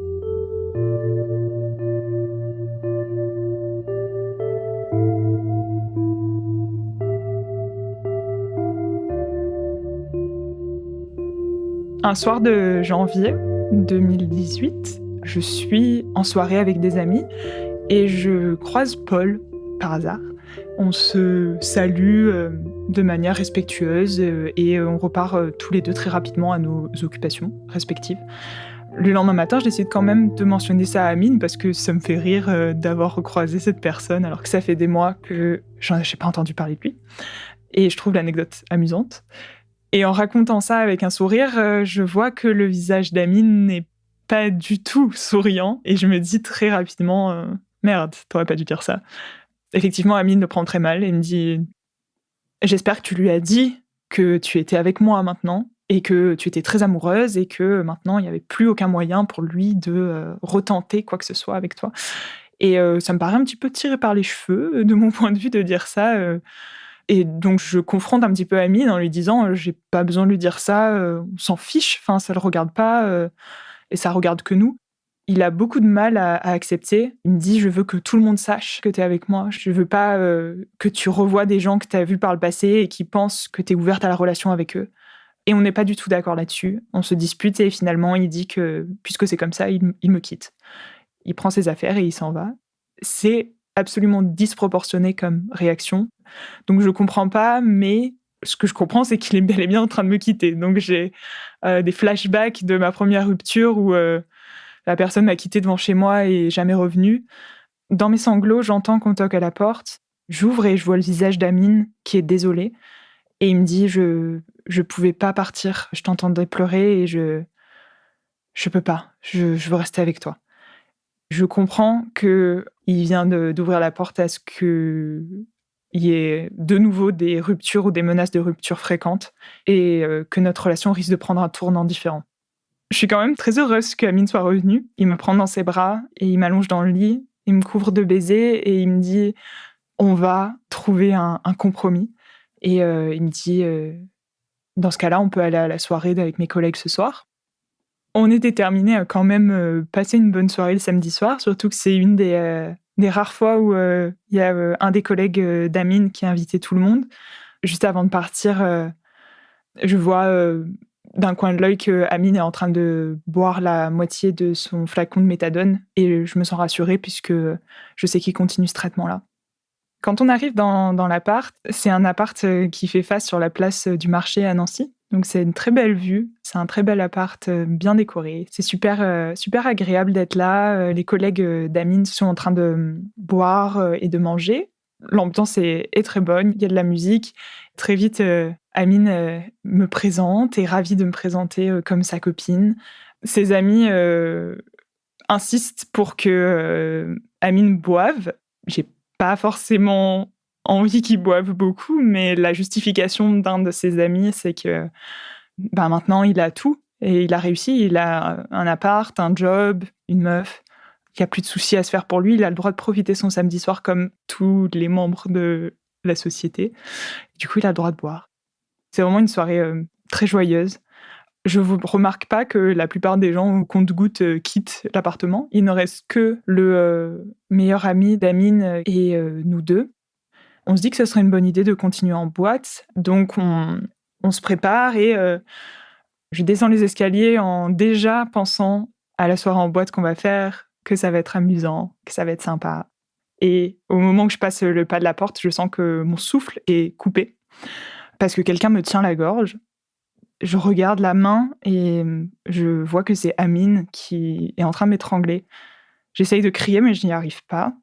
[SPEAKER 2] Un soir de janvier 2018, je suis en soirée avec des amis et je croise Paul par hasard. On se salue, de manière respectueuse, et on repart, tous les 2 très rapidement à nos occupations respectives. Le lendemain matin, je décide quand même de mentionner ça à Amine parce que ça me fait rire, d'avoir recroisé cette personne alors que ça fait des mois que j'ai pas entendu parler de lui et je trouve l'anecdote amusante. Et en racontant ça avec un sourire, je vois que le visage d'Amine n'est pas du tout souriant et je me dis très rapidement, «Merde, tu pas dû dire ça». Effectivement, Amine le prend très mal et me dit: «J'espère que tu lui as dit que tu étais avec moi maintenant et que tu étais très amoureuse et que maintenant il y avait plus aucun moyen pour lui de, retenter quoi que ce soit avec toi». Et ça me paraît un petit peu tiré par les cheveux, de mon point de vue de dire ça, et donc je confronte un petit peu Amine en lui disant, «J'ai pas besoin de lui dire ça, on s'en fiche, enfin ça le regarde pas, et ça regarde que nous». Il a beaucoup de mal à accepter. Il me dit: «Je veux que tout le monde sache que tu es avec moi. Je veux pas, que tu revoies des gens que tu as vus par le passé et qui pensent que tu es ouverte à la relation avec eux». Et on n'est pas du tout d'accord là-dessus. On se dispute et finalement il dit que puisque c'est comme ça, il me quitte. Il prend ses affaires et il s'en va. C'est absolument disproportionné comme réaction. Donc je comprends pas, mais ce que je comprends, c'est qu'il est bel et bien en train de me quitter. Donc j'ai, des flashbacks de ma première rupture où, la personne m'a quittée devant chez moi et est jamais revenue. Dans mes sanglots, j'entends qu'on toque à la porte. J'ouvre et je vois le visage d'Amine qui est désolé. Et il me dit, je pouvais pas partir. Je t'entendais pleurer et je peux pas. Je veux rester avec toi. Je comprends qu'il vient d'ouvrir la porte à ce qu'il y ait de nouveau des ruptures ou des menaces de rupture fréquentes et que notre relation risque de prendre un tournant différent. Je suis quand même très heureuse qu'Amine soit revenu. Il me prend dans ses bras et il m'allonge dans le lit. Il me couvre de baisers et il me dit on va trouver un compromis. Et il me dit dans ce cas-là, on peut aller à la soirée avec mes collègues ce soir. On est déterminés à quand même passer une bonne soirée le samedi soir, surtout que c'est une des rares fois où il y a un des collègues d'Amine qui a invité tout le monde. Juste avant de partir, je vois d'un coin de l'œil que Amine est en train de boire la moitié de son flacon de méthadone et je me sens rassurée puisque je sais qu'il continue ce traitement-là. Quand on arrive dans l'appart, c'est un appart qui fait face sur la place du marché à Nancy. Donc c'est une très belle vue, c'est un très bel appart bien décoré. C'est super agréable d'être là. Les collègues d'Amine sont en train de boire et de manger. L'ambiance est très bonne, il y a de la musique. Très vite, Amine me présente, est ravie de me présenter comme sa copine. Ses amis insistent pour que Amine boive. J'ai pas forcément envie qu'il boive beaucoup, mais la justification d'un de ses amis, c'est que maintenant il a tout et il a réussi. Il a un appart, un job, une meuf. Il n'y a plus de soucis à se faire pour lui. Il a le droit de profiter son samedi soir comme tous les membres de la société. Du coup, il a le droit de boire. C'est vraiment une soirée très joyeuse. Je ne remarque pas que la plupart des gens au compte-gouttes quittent l'appartement. Il ne reste que le meilleur ami d'Amine et nous deux. On se dit que ce serait une bonne idée de continuer en boîte. Donc, on se prépare et je descends les escaliers en déjà pensant à la soirée en boîte qu'on va faire, que ça va être amusant, que ça va être sympa. Et au moment que je passe le pas de la porte, je sens que mon souffle est coupé parce que quelqu'un me tient la gorge. Je regarde la main et je vois que c'est Amine qui est en train de m'étrangler. J'essaye de crier, mais je n'y arrive pas.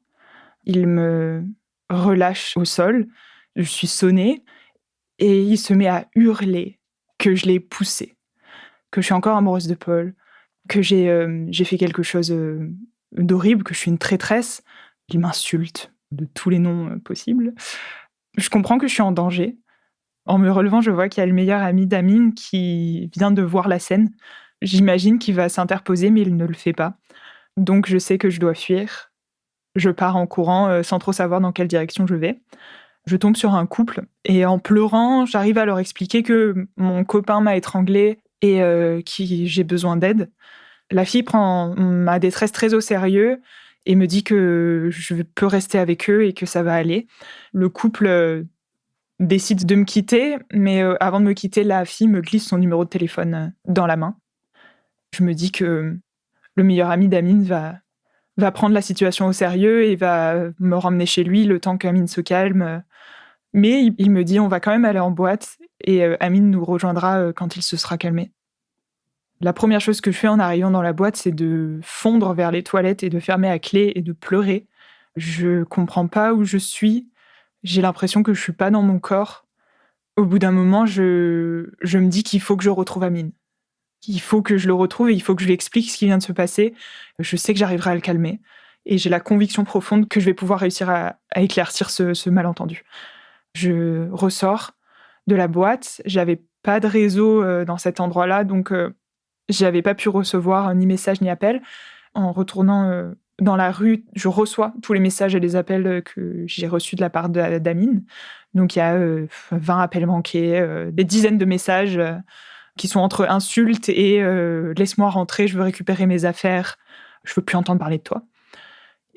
[SPEAKER 2] Il me relâche au sol. Je suis sonnée et il se met à hurler que je l'ai poussé, que je suis encore amoureuse de Paul, que j'ai fait quelque chose d'horrible, que je suis une traîtresse. Il m'insulte de tous les noms possibles. Je comprends que je suis en danger. En me relevant, je vois qu'il y a le meilleur ami d'Amine qui vient de voir la scène. J'imagine qu'il va s'interposer, mais il ne le fait pas. Donc je sais que je dois fuir. Je pars en courant sans trop savoir dans quelle direction je vais. Je tombe sur un couple et en pleurant, j'arrive à leur expliquer que mon copain m'a étranglée et que j'ai besoin d'aide. La fille prend ma détresse très au sérieux et me dit que je peux rester avec eux et que ça va aller. Le couple décide de me quitter, mais avant de me quitter, la fille me glisse son numéro de téléphone dans la main. Je me dis que le meilleur ami d'Amine va prendre la situation au sérieux et va me ramener chez lui le temps qu'Amine se calme. Mais il me dit on va quand même aller en boîte et Amine nous rejoindra quand il se sera calmé. La première chose que je fais en arrivant dans la boîte, c'est de fondre vers les toilettes et de fermer à clé et de pleurer. Je comprends pas où je suis. J'ai l'impression que je suis pas dans mon corps. Au bout d'un moment, je me dis qu'il faut que je retrouve Amine. Il faut que je le retrouve et il faut que je lui explique ce qui vient de se passer. Je sais que j'arriverai à le calmer. Et j'ai la conviction profonde que je vais pouvoir réussir à éclaircir ce malentendu. Je ressors de la boîte. J'avais pas de réseau dans cet endroit-là, donc j'avais pas pu recevoir ni message ni appel. En retournant dans la rue, je reçois tous les messages et les appels que j'ai reçus de la part d'Amine. Donc il y a 20 appels manqués, des dizaines de messages qui sont entre insultes et laisse-moi rentrer, je veux récupérer mes affaires, je veux plus entendre parler de toi.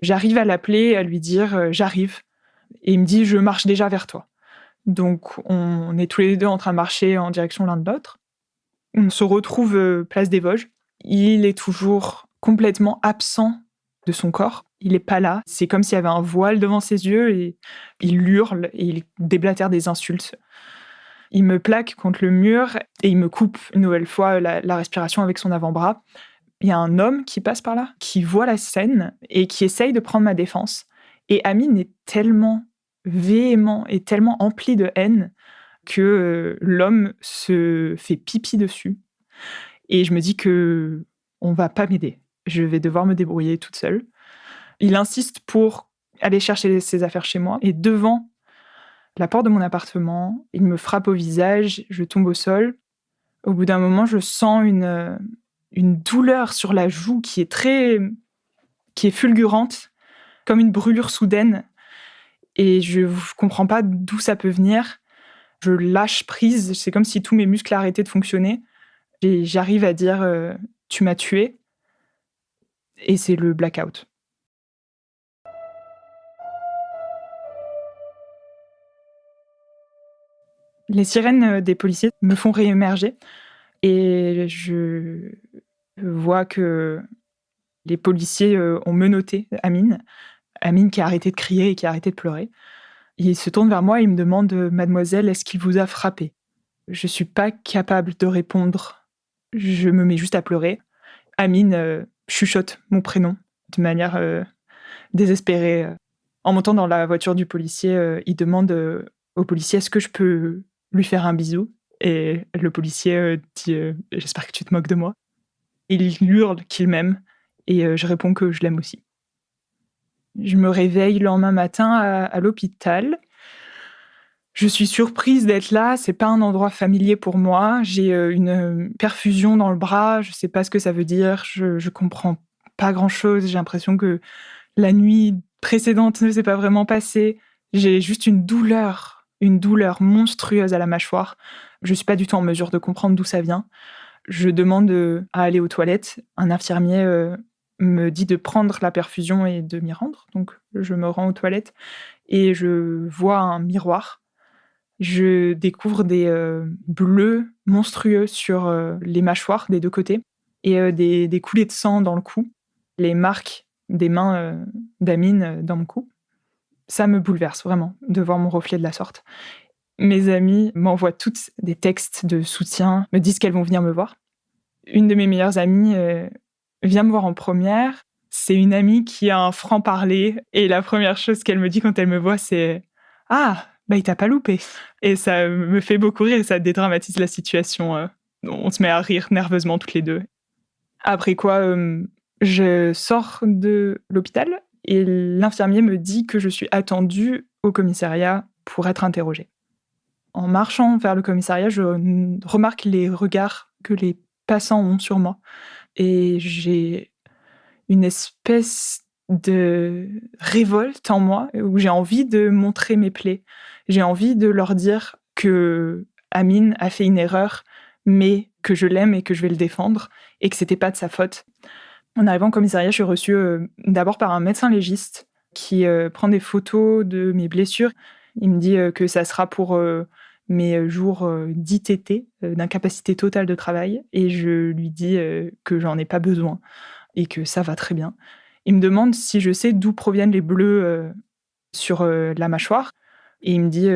[SPEAKER 2] J'arrive à l'appeler, à lui dire j'arrive. Et il me dit je marche déjà vers toi. Donc on est tous les deux en train de marcher en direction l'un de l'autre. On se retrouve place des Vosges. Il est toujours complètement absent de son corps. Il n'est pas là. C'est comme s'il y avait un voile devant ses yeux et il hurle et il déblatère des insultes. Il me plaque contre le mur et il me coupe une nouvelle fois la respiration avec son avant-bras. Il y a un homme qui passe par là, qui voit la scène et qui essaye de prendre ma défense. Et Amine est tellement véhément et tellement empli de haine que l'homme se fait pipi dessus. Et je me dis que on va pas m'aider. Je vais devoir me débrouiller toute seule. Il insiste pour aller chercher ses affaires chez moi. Et devant la porte de mon appartement, il me frappe au visage, je tombe au sol. Au bout d'un moment, je sens une douleur sur la joue qui est fulgurante, comme une brûlure soudaine. Et je ne comprends pas d'où ça peut venir. Je lâche prise, c'est comme si tous mes muscles arrêtaient de fonctionner. Et j'arrive à dire tu m'as tué. Et c'est le blackout. Les sirènes des policiers me font réémerger. Et je vois que les policiers ont menotté Amine. Amine qui a arrêté de crier et qui a arrêté de pleurer. Il se tourne vers moi et il me demande Mademoiselle, est-ce qu'il vous a frappé? Je suis pas capable de répondre. Je me mets juste à pleurer. Amine chuchote mon prénom de manière désespérée. En montant dans la voiture du policier, il demande au policier est-ce que je peux lui faire un bisou? Et le policier dit j'espère que tu te moques de moi. Il hurle qu'il m'aime et je réponds que je l'aime aussi. Je me réveille le lendemain matin à l'hôpital. Je suis surprise d'être là, c'est pas un endroit familier pour moi. J'ai une perfusion dans le bras, je sais pas ce que ça veut dire, je comprends pas grand-chose. J'ai l'impression que la nuit précédente ne s'est pas vraiment passée. J'ai juste une douleur monstrueuse à la mâchoire. Je suis pas du tout en mesure de comprendre d'où ça vient. Je demande à aller aux toilettes. Un infirmier me dit de prendre la perfusion et de m'y rendre. Donc je me rends aux toilettes et je vois un miroir. Je découvre des bleus monstrueux sur les mâchoires des deux côtés et des coulées de sang dans le cou, les marques des mains d'Amine dans mon cou. Ça me bouleverse vraiment de voir mon reflet de la sorte. Mes amies m'envoient toutes des textes de soutien, me disent qu'elles vont venir me voir. Une de mes meilleures amies vient me voir en première. C'est une amie qui a un franc-parler et la première chose qu'elle me dit quand elle me voit, c'est « Ah, bah il t'a pas loupé !» Et ça me fait beaucoup rire et ça dédramatise la situation. On se met à rire nerveusement toutes les deux. Après quoi, je sors de l'hôpital et l'infirmier me dit que je suis attendue au commissariat pour être interrogée. En marchant vers le commissariat, je remarque les regards que les passants ont sur moi. Et j'ai une espèce de révolte en moi où j'ai envie de montrer mes plaies. J'ai envie de leur dire que Amine a fait une erreur, mais que je l'aime et que je vais le défendre et que c'était pas de sa faute. En arrivant au commissariat, je suis reçue d'abord par un médecin légiste qui prend des photos de mes blessures. Il me dit que ça sera pour mes jours d'ITT, d'incapacité totale de travail, et je lui dis que j'en ai pas besoin et que ça va très bien. Il me demande si je sais d'où proviennent les bleus sur la mâchoire, et il me dit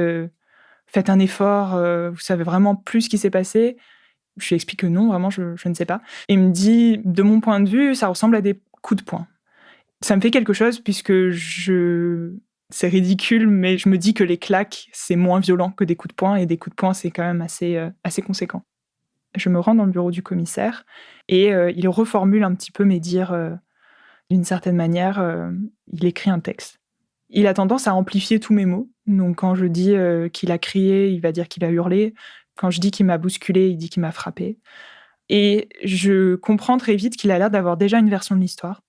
[SPEAKER 2] faites un effort, vous savez vraiment plus ce qui s'est passé. Je lui explique que non, vraiment, je ne sais pas. Et il me dit, de mon point de vue, ça ressemble à des coups de poing. Ça me fait quelque chose puisque c'est ridicule, mais je me dis que les claques, c'est moins violent que des coups de poing, et des coups de poing, c'est quand même assez conséquent. Je me rends dans le bureau du commissaire et il reformule un petit peu mes dires d'une certaine manière. Il écrit un texte. Il a tendance à amplifier tous mes mots. Donc quand je dis qu'il a crié, il va dire qu'il a hurlé. Quand je dis qu'il m'a bousculé, il dit qu'il m'a frappé. Et je comprends très vite qu'il a l'air d'avoir déjà une version de l'histoire.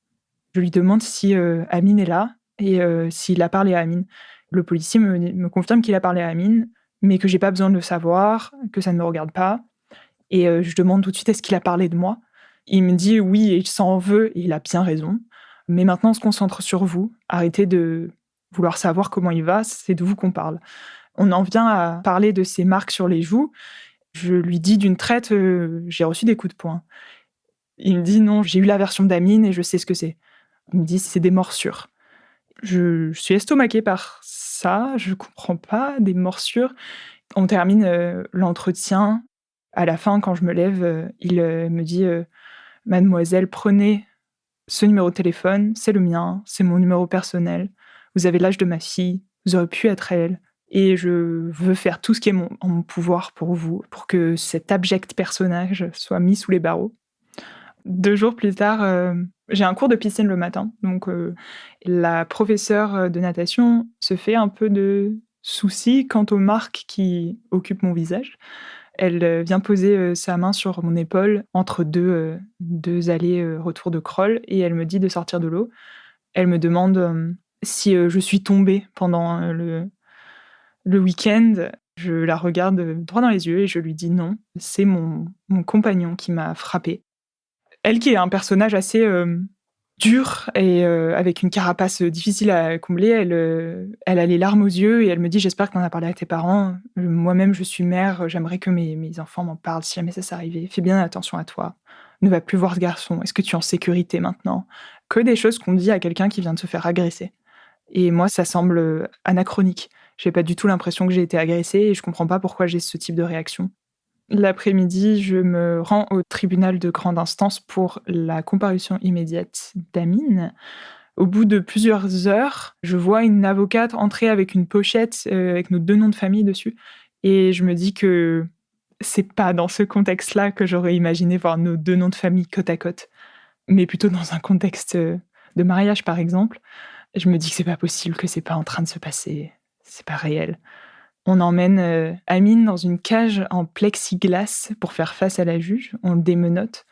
[SPEAKER 2] Je lui demande si Amine est là et s'il a parlé à Amine. Le policier me confirme qu'il a parlé à Amine, mais que j'ai pas besoin de le savoir, que ça ne me regarde pas. Et je demande tout de suite est-ce qu'il a parlé de moi. Il me dit oui, et il s'en veut, et il a bien raison. Mais maintenant, on se concentre sur vous. Arrêtez de vouloir savoir comment il va, c'est de vous qu'on parle. On en vient à parler de ses marques sur les joues. Je lui dis d'une traite j'ai reçu des coups de poing. Il me dit non, j'ai eu la version d'Amine et je sais ce que c'est. Il me dit c'est des morsures. Je suis estomaquée par ça, je comprends pas, des morsures. On termine l'entretien. À la fin, quand je me lève, il me dit Mademoiselle, prenez ce numéro de téléphone, c'est le mien, c'est mon numéro personnel. Vous avez l'âge de ma fille, vous aurez pu être elle. Et je veux faire tout ce qui est en mon pouvoir pour vous, pour que cet abject personnage soit mis sous les barreaux. 2 jours plus tard, j'ai un cours de piscine le matin, donc la professeure, de natation se fait un peu de soucis quant aux marques qui occupent mon visage. Elle, vient poser, sa main sur mon épaule entre 2 allers, retours de crawl et elle me dit de sortir de l'eau. Elle me demande, si, je suis tombée pendant, le week-end. Je la regarde, droit dans les yeux et je lui dis: «Non, c'est mon compagnon qui m'a frappée». Elle qui est un personnage assez, dur et avec une carapace, difficile à combler, elle a les larmes aux yeux et elle me dit: «J'espère que tu en as parlé à tes parents. Moi-même, je suis mère, j'aimerais que mes enfants m'en parlent si jamais ça s'arrivait. Fais bien attention à toi. Ne va plus voir ce garçon. Est-ce que tu es en sécurité maintenant?» Que des choses qu'on dit à quelqu'un qui vient de se faire agresser et moi, ça semble, anachronique. J'ai pas du tout l'impression que j'ai été agressée et je comprends pas pourquoi j'ai ce type de réaction. L'après-midi, je me rends au tribunal de grande instance pour la comparution immédiate d'Amine. Au bout de plusieurs heures, je vois une avocate entrer avec une pochette, avec nos 2 noms de famille dessus et je me dis que c'est pas dans ce contexte-là que j'aurais imaginé voir nos 2 noms de famille côte à côte, mais plutôt dans un contexte, de mariage, par exemple. Je me dis que c'est pas possible, que c'est pas en train de se passer, c'est pas réel. On emmène, Amine dans une cage en plexiglas pour faire face à la juge. On le démenotte.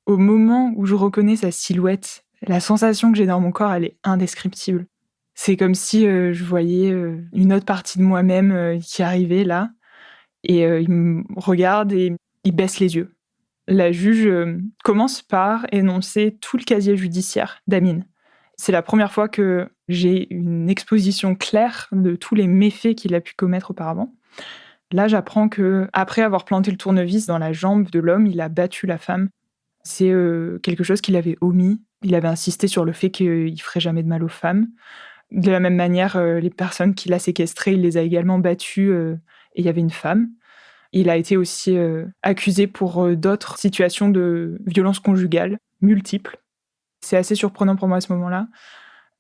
[SPEAKER 2] Au moment où je reconnais sa silhouette, la sensation que j'ai dans mon corps, elle est indescriptible. C'est comme si, je voyais, une autre partie de moi-même, qui arrivait là et il me regarde et il baisse les yeux. La juge, commence par énoncer tout le casier judiciaire d'Amine. C'est la première fois que j'ai une exposition claire de tous les méfaits qu'il a pu commettre auparavant. Là, j'apprends qu'après avoir planté le tournevis dans la jambe de l'homme, il a battu la femme. C'est, quelque chose qu'il avait omis. Il avait insisté sur le fait qu'il ferait jamais de mal aux femmes. De la même manière, les personnes qu'il a séquestrées, il les a également battues, et il y avait une femme. Il a été aussi, accusé pour, d'autres situations de violence conjugale, multiples. C'est assez surprenant pour moi à ce moment-là,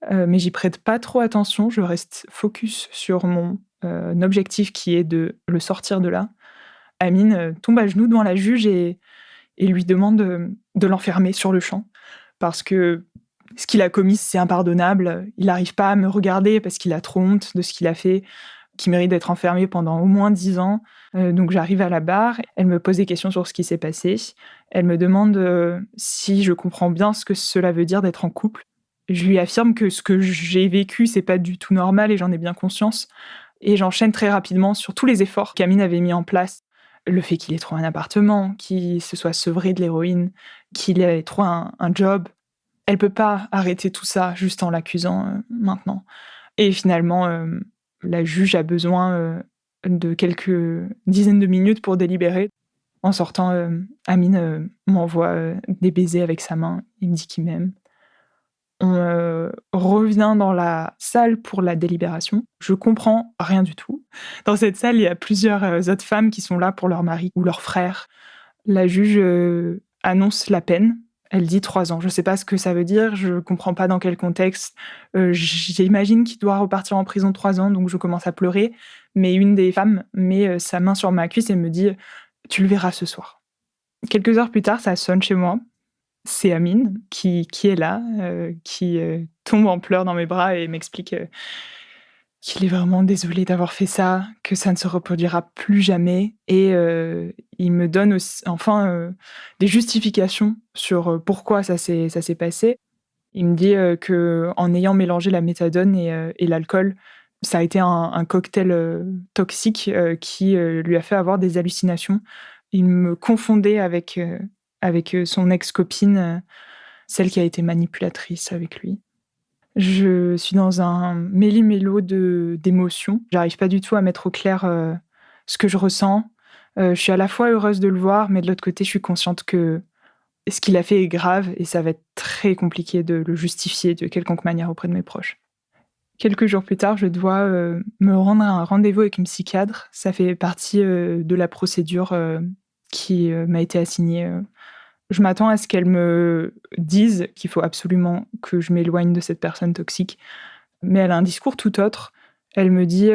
[SPEAKER 2] mais j'y prête pas trop attention. Je reste focus sur mon, objectif qui est de le sortir de là. Amine, tombe à genoux devant la juge et lui demande, de l'enfermer sur le champ parce que ce qu'il a commis, c'est impardonnable. Il n'arrive pas à me regarder parce qu'il a trop honte de ce qu'il a fait, qu'il mérite d'être enfermé pendant au moins 10 ans. Donc j'arrive à la barre, elle me pose des questions sur ce qui s'est passé. Elle me demande, si je comprends bien ce que cela veut dire d'être en couple. Je lui affirme que ce que j'ai vécu, c'est pas du tout normal et j'en ai bien conscience. Et j'enchaîne très rapidement sur tous les efforts qu'Amine avait mis en place. Le fait qu'il ait trouvé un appartement, qu'il se soit sevré de l'héroïne, qu'il ait trouvé un job. Elle peut pas arrêter tout ça juste en l'accusant, maintenant. Et finalement, la juge a besoin, de quelques dizaines de minutes pour délibérer. En sortant, Amine, m'envoie, des baisers avec sa main. Il me dit qu'il m'aime. On, revient dans la salle pour la délibération. Je comprends rien du tout. Dans cette salle, il y a plusieurs, autres femmes qui sont là pour leur mari ou leur frère. La juge, annonce la peine. Elle dit 3 ans. Je sais pas ce que ça veut dire, je comprends pas dans quel contexte. J'imagine qu'il doit repartir en prison 3 ans, donc je commence à pleurer. Mais une des femmes met, sa main sur ma cuisse et me dit: «Tu le verras ce soir». Quelques heures plus tard, ça sonne chez moi. C'est Amine qui est là, qui, tombe en pleurs dans mes bras et m'explique, qu'il est vraiment désolé d'avoir fait ça, que ça ne se reproduira plus jamais et il me donne enfin, des justifications sur, pourquoi ça s'est passé. Il me dit, qu'en ayant mélangé la méthadone et l'alcool, ça a été un cocktail, toxique, qui, lui a fait avoir des hallucinations. Il me confondait avec son ex-copine, celle qui a été manipulatrice avec lui. Je suis dans un méli-mélo d'émotions. J'arrive pas du tout à mettre au clair, ce que je ressens. Je suis à la fois heureuse de le voir, mais de l'autre côté, je suis consciente que ce qu'il a fait est grave et ça va être très compliqué de le justifier de quelconque manière auprès de mes proches. Quelques jours plus tard, je dois, me rendre à un rendez-vous avec une psychiatre. Ça fait partie, de la procédure, qui, m'a été assignée. Je m'attends à ce qu'elle me dise qu'il faut absolument que je m'éloigne de cette personne toxique, mais elle a un discours tout autre. Elle me dit,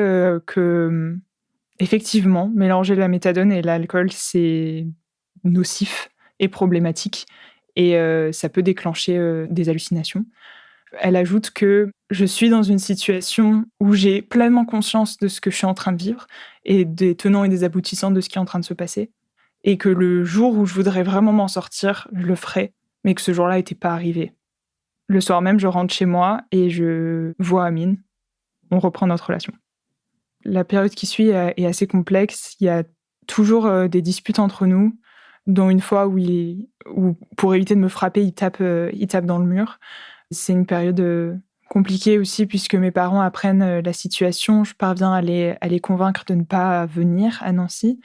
[SPEAKER 2] effectivement, mélanger la méthadone et l'alcool, c'est nocif et problématique et ça peut déclencher, des hallucinations. Elle ajoute que je suis dans une situation où j'ai pleinement conscience de ce que je suis en train de vivre et des tenants et des aboutissants de ce qui est en train de se passer et que le jour où je voudrais vraiment m'en sortir, je le ferai, mais que ce jour-là n'était pas arrivé. Le soir même, je rentre chez moi et je vois Amine. On reprend notre relation. La période qui suit est assez complexe. Il y a toujours, des disputes entre nous, dont une fois où pour éviter de me frapper, il tape dans le mur. C'est une période, compliquée aussi puisque mes parents apprennent, la situation. Je parviens à les convaincre de ne pas venir à Nancy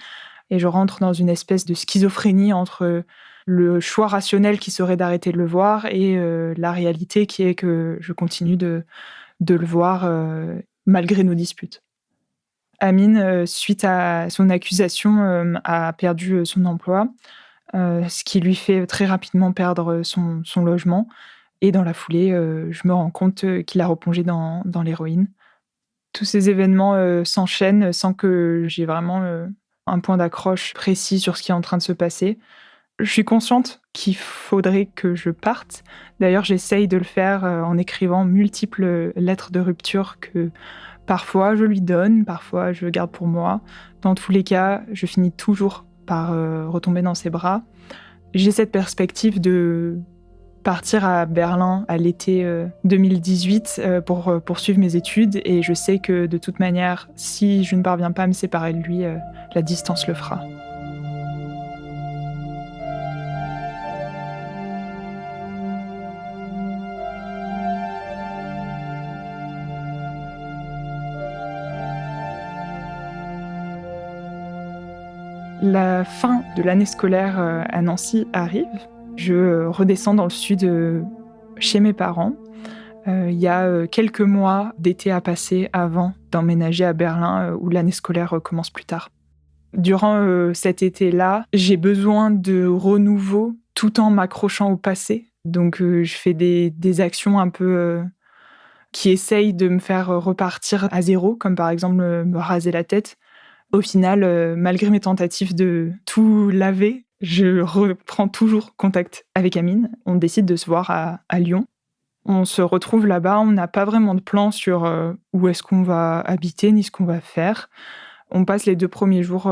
[SPEAKER 2] et je rentre dans une espèce de schizophrénie entre le choix rationnel qui serait d'arrêter de le voir et la réalité qui est que je continue de le voir, malgré nos disputes. Amine, suite à son accusation, a perdu, son emploi, ce qui lui fait très rapidement perdre son logement et dans la foulée, je me rends compte, qu'il a replongé dans l'héroïne. Tous ces événements, s'enchaînent sans que j'ai vraiment, un point d'accroche précis sur ce qui est en train de se passer. Je suis consciente qu'il faudrait que je parte. D'ailleurs, j'essaye de le faire, en écrivant multiples lettres de rupture que parfois je lui donne, parfois je garde pour moi. Dans tous les cas, je finis toujours par, retomber dans ses bras. J'ai cette perspective de partir à Berlin à l'été, 2018, pour, poursuivre mes études et je sais que de toute manière, si je ne parviens pas à me séparer de lui, la distance le fera. La fin de l'année scolaire, à Nancy arrive. Je, redescends dans le sud, chez mes parents. Il y a, quelques mois d'été à passer avant d'emménager à Berlin, où l'année scolaire, commence plus tard. Durant, cet été-là, j'ai besoin de renouveau tout en m'accrochant au passé. Donc, je fais des actions un peu, qui essayent de me faire, repartir à zéro, comme par exemple, me raser la tête. Au final, malgré mes tentatives de tout laver, je reprends toujours contact avec Amine. On décide de se voir à Lyon. On se retrouve là-bas, on n'a pas vraiment de plan sur, où est-ce qu'on va habiter ni ce qu'on va faire. On passe les 2 premiers jours,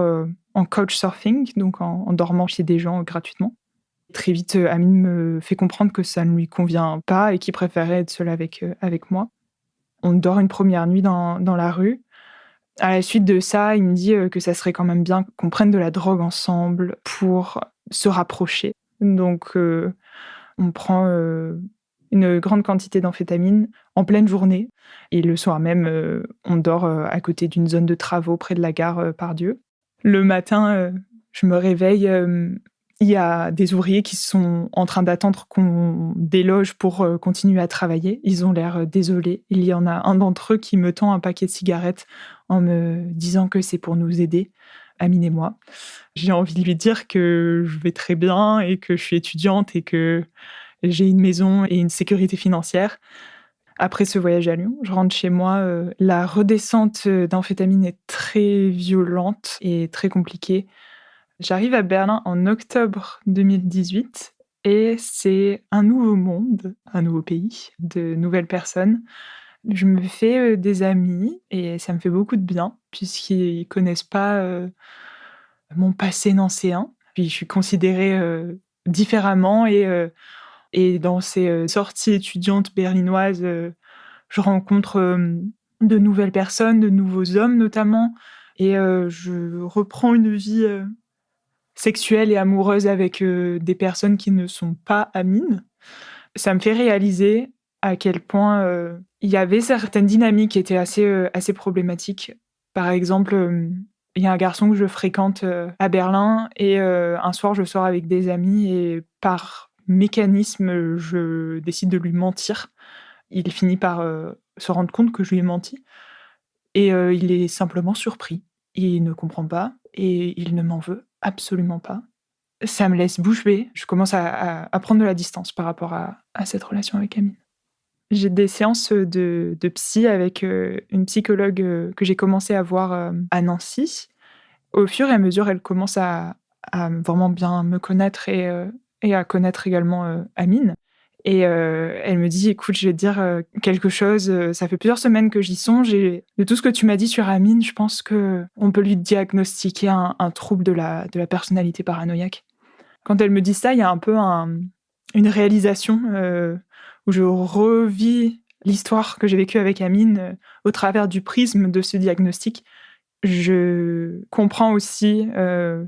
[SPEAKER 2] en couchsurfing, donc en dormant chez des gens gratuitement. Très vite, Amine me fait comprendre que ça ne lui convient pas et qu'il préférait être seul avec moi. On dort une première nuit dans la rue. À la suite de ça, il me dit, que ça serait quand même bien qu'on prenne de la drogue ensemble pour se rapprocher. Donc, on prend, une grande quantité d'amphétamine en pleine journée et le soir même, on dort, à côté d'une zone de travaux près de la gare, Pardieu. Le matin, je me réveille, il y a des ouvriers qui sont en train d'attendre qu'on déloge pour, continuer à travailler. Ils ont l'air, désolés. Il y en a un d'entre eux qui me tend un paquet de cigarettes en me disant que c'est pour nous aider, Amine et moi. J'ai envie de lui dire que je vais très bien et que je suis étudiante et que j'ai une maison et une sécurité financière. Après ce voyage à Lyon, je rentre chez moi, la redescente, d'amphétamine est très violente et très compliquée. J'arrive à Berlin en octobre 2018 et c'est un nouveau monde, un nouveau pays, de nouvelles personnes. Je me fais, des amis et ça me fait beaucoup de bien puisqu'ils connaissent pas, mon passé nancéen. Puis je suis considérée, différemment et dans ces, sorties étudiantes berlinoises, je rencontre, de nouvelles personnes, de nouveaux hommes notamment et je reprends une vie, sexuelle et amoureuse avec, des personnes qui ne sont pas Amine. Ça me fait réaliser à quel point, il y avait certaines dynamiques qui étaient assez problématiques. Par exemple, il y a un garçon que je fréquente, à Berlin et un soir je sors avec des amis et par mécanisme, je décide de lui mentir. Il finit par, se rendre compte que je lui ai menti et il est simplement surpris. Il ne comprend pas et il ne m'en veut absolument pas. ça me laisse bouche bée. Je commence à prendre de la distance par rapport à cette relation avec Amine. J'ai des séances de psy avec une psychologue que j'ai commencé à voir à Nancy. Au fur et à mesure, elle commence à vraiment bien me connaître et à connaître également Amine. Et elle me dit: «Écoute, je vais te dire quelque chose, ça fait plusieurs semaines que j'y songe et de tout ce que tu m'as dit sur Amine, je pense qu'on peut lui diagnostiquer un trouble de la personnalité paranoïaque». Quand elle me dit ça, il y a un peu une réalisation, où je revis l'histoire que j'ai vécue avec Amine, au travers du prisme de ce diagnostic. Je comprends aussi,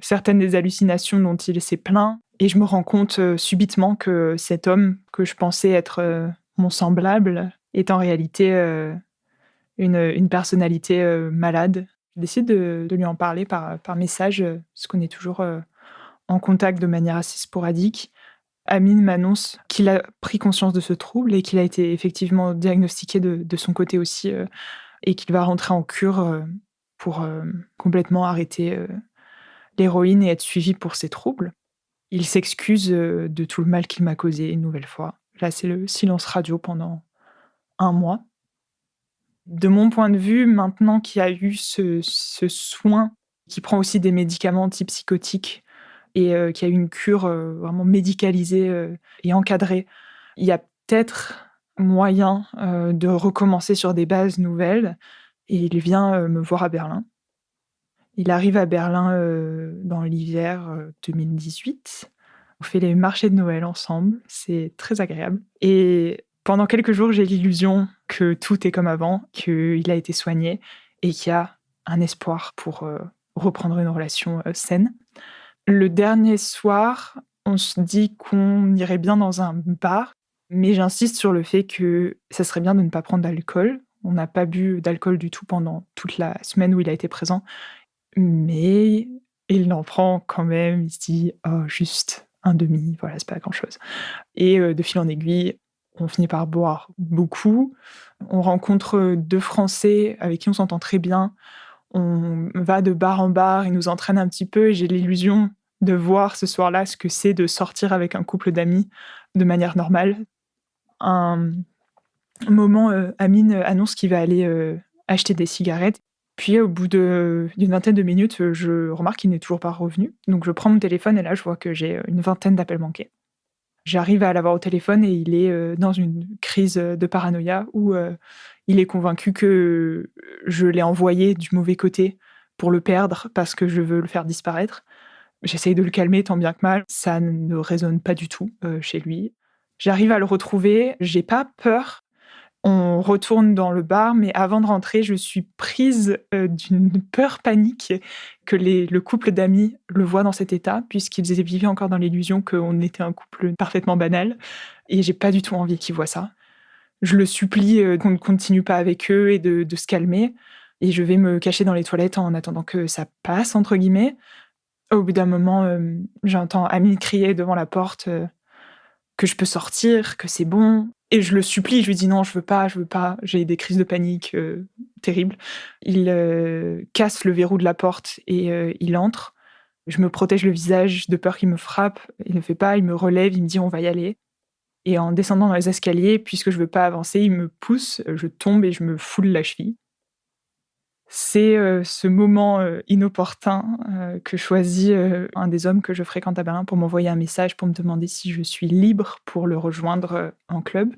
[SPEAKER 2] certaines des hallucinations dont il s'est plaint et je me rends compte, subitement que cet homme que je pensais être, mon semblable est en réalité, une personnalité, malade. Je décide de lui en parler par message, parce qu'on est toujours, en contact de manière assez sporadique. Amine m'annonce qu'il a pris conscience de ce trouble et qu'il a été effectivement diagnostiqué de son côté aussi, et qu'il va rentrer en cure, pour, complètement arrêter, l'héroïne et être suivi pour ses troubles. Il s'excuse, de tout le mal qu'il m'a causé une nouvelle fois. Là, c'est le silence radio pendant un mois. De mon point de vue, maintenant qu'il y a eu ce soin, qui prend aussi des médicaments antipsychotiques et qu'il y a eu une cure, vraiment médicalisée, et encadrée, il y a peut-être moyen, de recommencer sur des bases nouvelles et il vient, me voir à Berlin. Il arrive à Berlin, dans l'hiver, 2018. On fait les marchés de Noël ensemble, c'est très agréable et pendant quelques jours, j'ai l'illusion que tout est comme avant, qu'il a été soigné et qu'il y a un espoir pour, reprendre une relation, saine. Le dernier soir, on se dit qu'on irait bien dans un bar, mais j'insiste sur le fait que ça serait bien de ne pas prendre d'alcool. On n'a pas bu d'alcool du tout pendant toute la semaine où il a été présent, mais il en prend quand même. Il se dit: «Oh, juste un demi, voilà, c'est pas grand-chose» et de fil en aiguille, on finit par boire beaucoup. On rencontre, 2 Français avec qui on s'entend très bien. On va de bar en bar, ils nous entraînent un petit peu et j'ai l'illusion de voir ce soir-là ce que c'est de sortir avec un couple d'amis de manière normale. Un moment, Amine annonce qu'il va aller, acheter des cigarettes. Puis au bout d'une vingtaine de minutes, je remarque qu'il n'est toujours pas revenu. Donc je prends mon téléphone et là, je vois que j'ai, une vingtaine d'appels manqués. J'arrive à l'avoir au téléphone et il est, dans une crise, de paranoïa où, il est convaincu que je l'ai envoyé du mauvais côté pour le perdre parce que je veux le faire disparaître. J'essaye de le calmer tant bien que mal, ça ne résonne pas du tout, chez lui. J'arrive à le retrouver, j'ai pas peur. On retourne dans le bar, mais avant de rentrer, je suis prise, d'une peur panique que le couple d'amis le voit dans cet état, puisqu'ils vivaient encore dans l'illusion qu'on était un couple parfaitement banal et j'ai pas du tout envie qu'ils voient ça. Je le supplie, qu'on ne continue pas avec eux et de se calmer et je vais me cacher dans les toilettes en attendant que ça «passe» entre guillemets. Au bout d'un moment, j'entends Amine crier devant la porte, que je peux sortir, que c'est bon et je le supplie, je lui dis: «Non, je veux pas», j'ai des crises de panique, terribles. Il, casse le verrou de la porte et il entre. Je me protège le visage de peur qu'il me frappe, il ne le fait pas, il me relève, il me dit: «On va y aller» et en descendant dans les escaliers, puisque je veux pas avancer, il me pousse, je tombe et je me foule la cheville. C'est, ce moment, inopportun, que choisit, un des hommes que je fréquente à Berlin pour m'envoyer un message pour me demander si je suis libre pour le rejoindre, en club.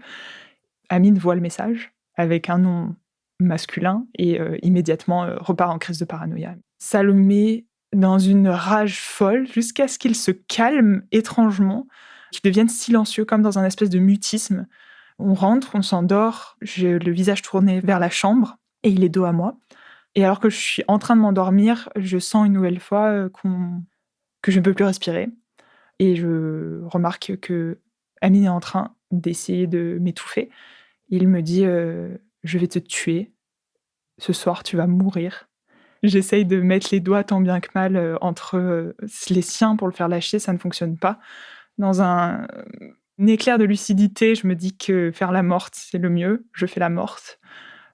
[SPEAKER 2] Amine voit le message avec un nom masculin et immédiatement, repart en crise de paranoïa. Ça le met dans une rage folle jusqu'à ce qu'il se calme étrangement, qu'il devienne silencieux comme dans un espèce de mutisme. On rentre, on s'endort, j'ai le visage tourné vers la chambre et il est dos à moi. Et alors que je suis en train de m'endormir, je sens une nouvelle fois, que je ne peux plus respirer et je remarque que Amine est en train d'essayer de m'étouffer. Il me dit, «Je vais te tuer. Ce soir, tu vas mourir». J'essaye de mettre les doigts tant bien que mal, entre, les siens pour le faire lâcher, ça ne fonctionne pas. Dans un éclair de lucidité, je me dis que faire la morte, c'est le mieux. Je fais la morte.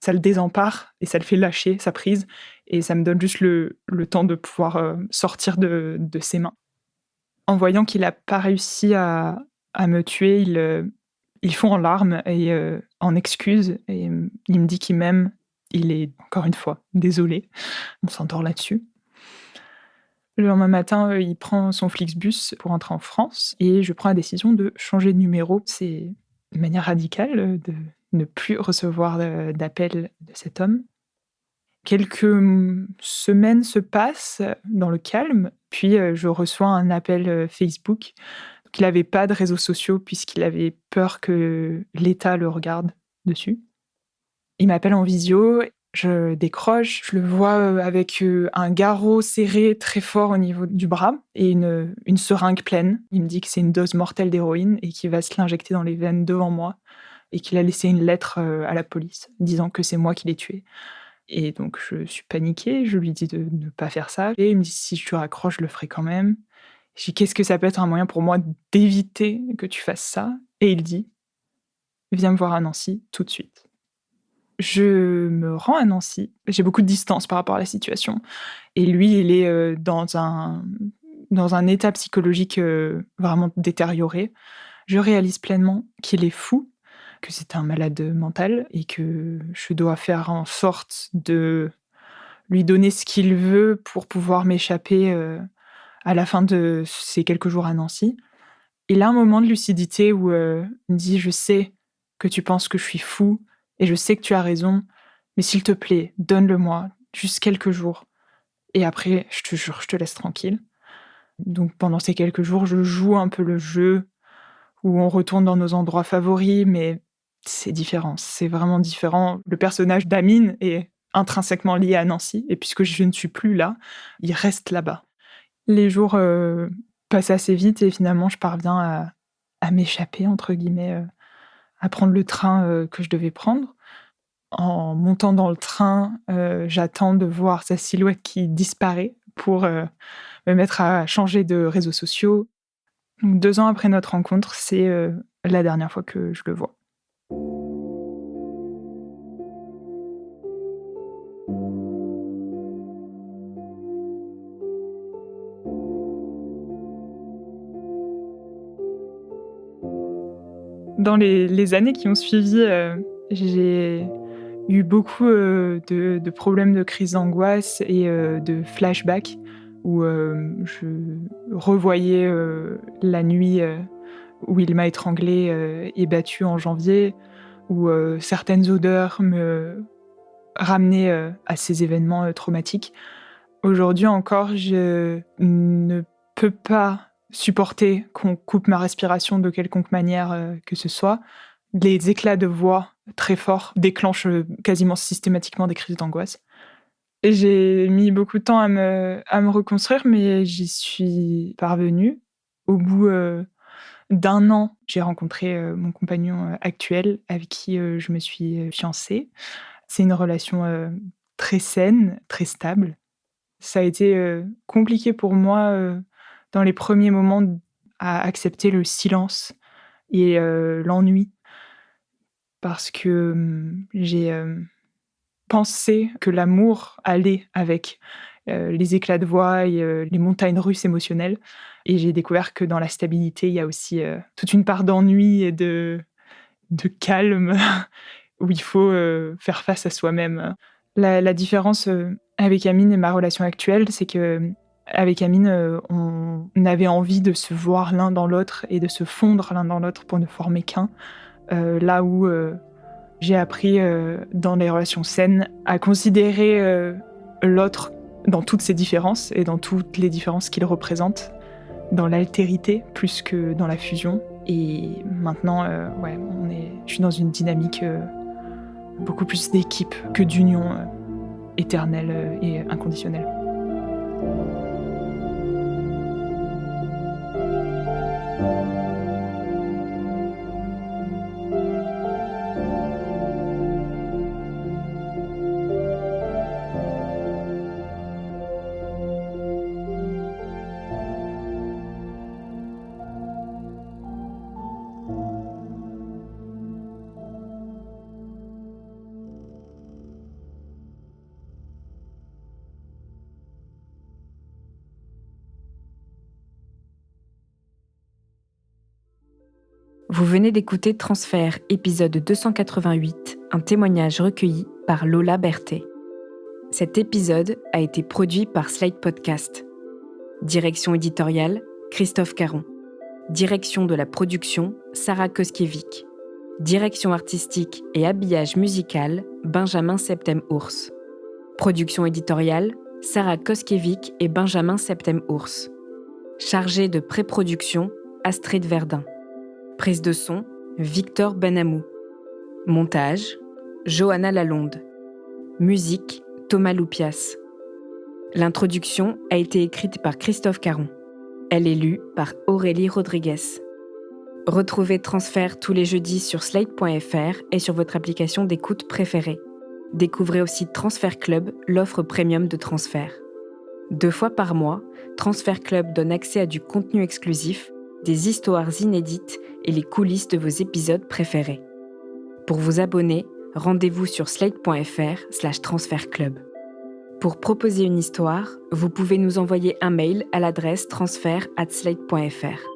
[SPEAKER 2] Ça le désempare et ça le fait lâcher sa prise et ça me donne juste le temps de pouvoir, sortir de ses mains. En voyant qu'il a pas réussi à me tuer, il fond en larmes et en excuses et il me dit qu'il m'aime. Il est encore une fois désolé. On s'entend là-dessus. Le lendemain matin, il prend son Flixbus pour rentrer en France et je prends la décision de changer de numéro. C'est une manière radicale, de ne plus recevoir, d'appels de cet homme. Quelques, semaines se passent dans le calme, puis, je reçois un appel, Facebook. Donc il avait pas de réseaux sociaux puisqu'il avait peur que l'État le regarde dessus. Il m'appelle en visio, je décroche, je le vois, avec, un garrot serré très fort au niveau du bras et une seringue pleine. Il me dit que c'est une dose mortelle d'héroïne et qu'il va se l'injecter dans les veines devant moi et qu'il a laissé une lettre, à la police disant que c'est moi qui l'ai tué. Et donc je suis paniquée, je lui dis de ne pas faire ça et il me dit: «Si je te raccroche, je le ferai quand même». Je dis: «Qu'est-ce que ça peut être un moyen pour moi d'éviter que tu fasses ça?» Et il dit: «Viens me voir à Nancy tout de suite». Je me rends à Nancy, j'ai beaucoup de distance par rapport à la situation et lui, il est, dans un état psychologique, vraiment détérioré. Je réalise pleinement qu'il est fou, que c'est un malade, mental et que je dois faire en sorte de lui donner ce qu'il veut pour pouvoir m'échapper, à la fin de ces quelques jours à Nancy. Il a un moment de lucidité où, il me dit: «Je sais que tu penses que je suis fou et je sais que tu as raison, mais s'il te plaît, donne-le-moi, juste quelques jours et après, je te jure, je te laisse tranquille». Donc pendant ces quelques jours, je joue un peu le jeu où on retourne dans nos endroits favoris, mais c'est différent, c'est vraiment différent. Le personnage d'Amine est intrinsèquement lié à Nancy et puisque je ne suis plus là, il reste là-bas. Les jours, passent assez vite et finalement je parviens à «m'échapper» entre guillemets, à prendre le train, que je devais prendre. En montant dans le train, j'attends de voir sa silhouette qui disparaît pour, me mettre à changer de réseaux sociaux. Donc 2 ans après notre rencontre, c'est, la dernière fois que je le vois. Dans les années qui ont suivi, j'ai eu beaucoup, de problèmes de crise d'angoisse et de flashbacks où, je revoyais, la nuit, où il m'a étranglée, et battue en janvier, où, certaines odeurs me ramenaient, à ces événements, traumatiques. Aujourd'hui encore, je ne peux pas supporter qu'on coupe ma respiration de quelconque manière, que ce soit. Les éclats de voix très forts déclenchent, quasiment systématiquement des crises d'angoisse. Et j'ai mis beaucoup de temps à me reconstruire, mais j'y suis parvenue. Au bout, d'1 an, j'ai rencontré, mon compagnon, actuel avec qui, je me suis, fiancée. C'est une relation, très saine, très stable. Ça a été, compliqué pour moi, dans les premiers moments à accepter le silence et l'ennui parce que, j'ai, pensé que l'amour allait avec, les éclats de voix et les montagnes russes émotionnelles et j'ai découvert que dans la stabilité, il y a aussi, toute une part d'ennui et de calme où il faut, faire face à soi-même. La différence, avec Amine et ma relation actuelle, c'est qu'avec Amine, on avait envie de se voir l'un dans l'autre et de se fondre l'un dans l'autre pour ne former qu'un. Là où, j'ai appris, dans les relations saines à considérer, l'autre dans toutes ses différences et dans toutes les différences qu'il représente, dans l'altérité plus que dans la fusion et maintenant, ouais, je suis dans une dynamique, beaucoup plus d'équipe que d'union, éternelle, et inconditionnelle.
[SPEAKER 1] Vous venez d'écouter Transfert, épisode 288, un témoignage recueilli par Lola Berthet. Cet épisode a été produit par Slide Podcast. Direction éditoriale, Christophe Caron. Direction de la production, Sarah Koskiewicz. Direction artistique et habillage musical, Benjamin Septem-Ours. Production éditoriale, Sarah Koskiewicz et Benjamin Septem-Ours. Chargé de pré-production, Astrid Verdun. Prise de son, Victor Benamou. Montage, Johanna Lalonde. Musique, Thomas Loupias. L'introduction a été écrite par Christophe Caron. Elle est lue par Aurélie Rodriguez. Retrouvez Transfert tous les jeudis sur slate.fr et sur votre application d'écoute préférée. Découvrez aussi Transfert Club, l'offre premium de Transfert. 2 fois par mois, Transfert Club donne accès à du contenu exclusif, des histoires inédites et les coulisses de vos épisodes préférés. Pour vous abonner, rendez-vous sur slate.fr/transfertclub. Pour proposer une histoire, vous pouvez nous envoyer un mail à l'adresse transfert@slate.fr.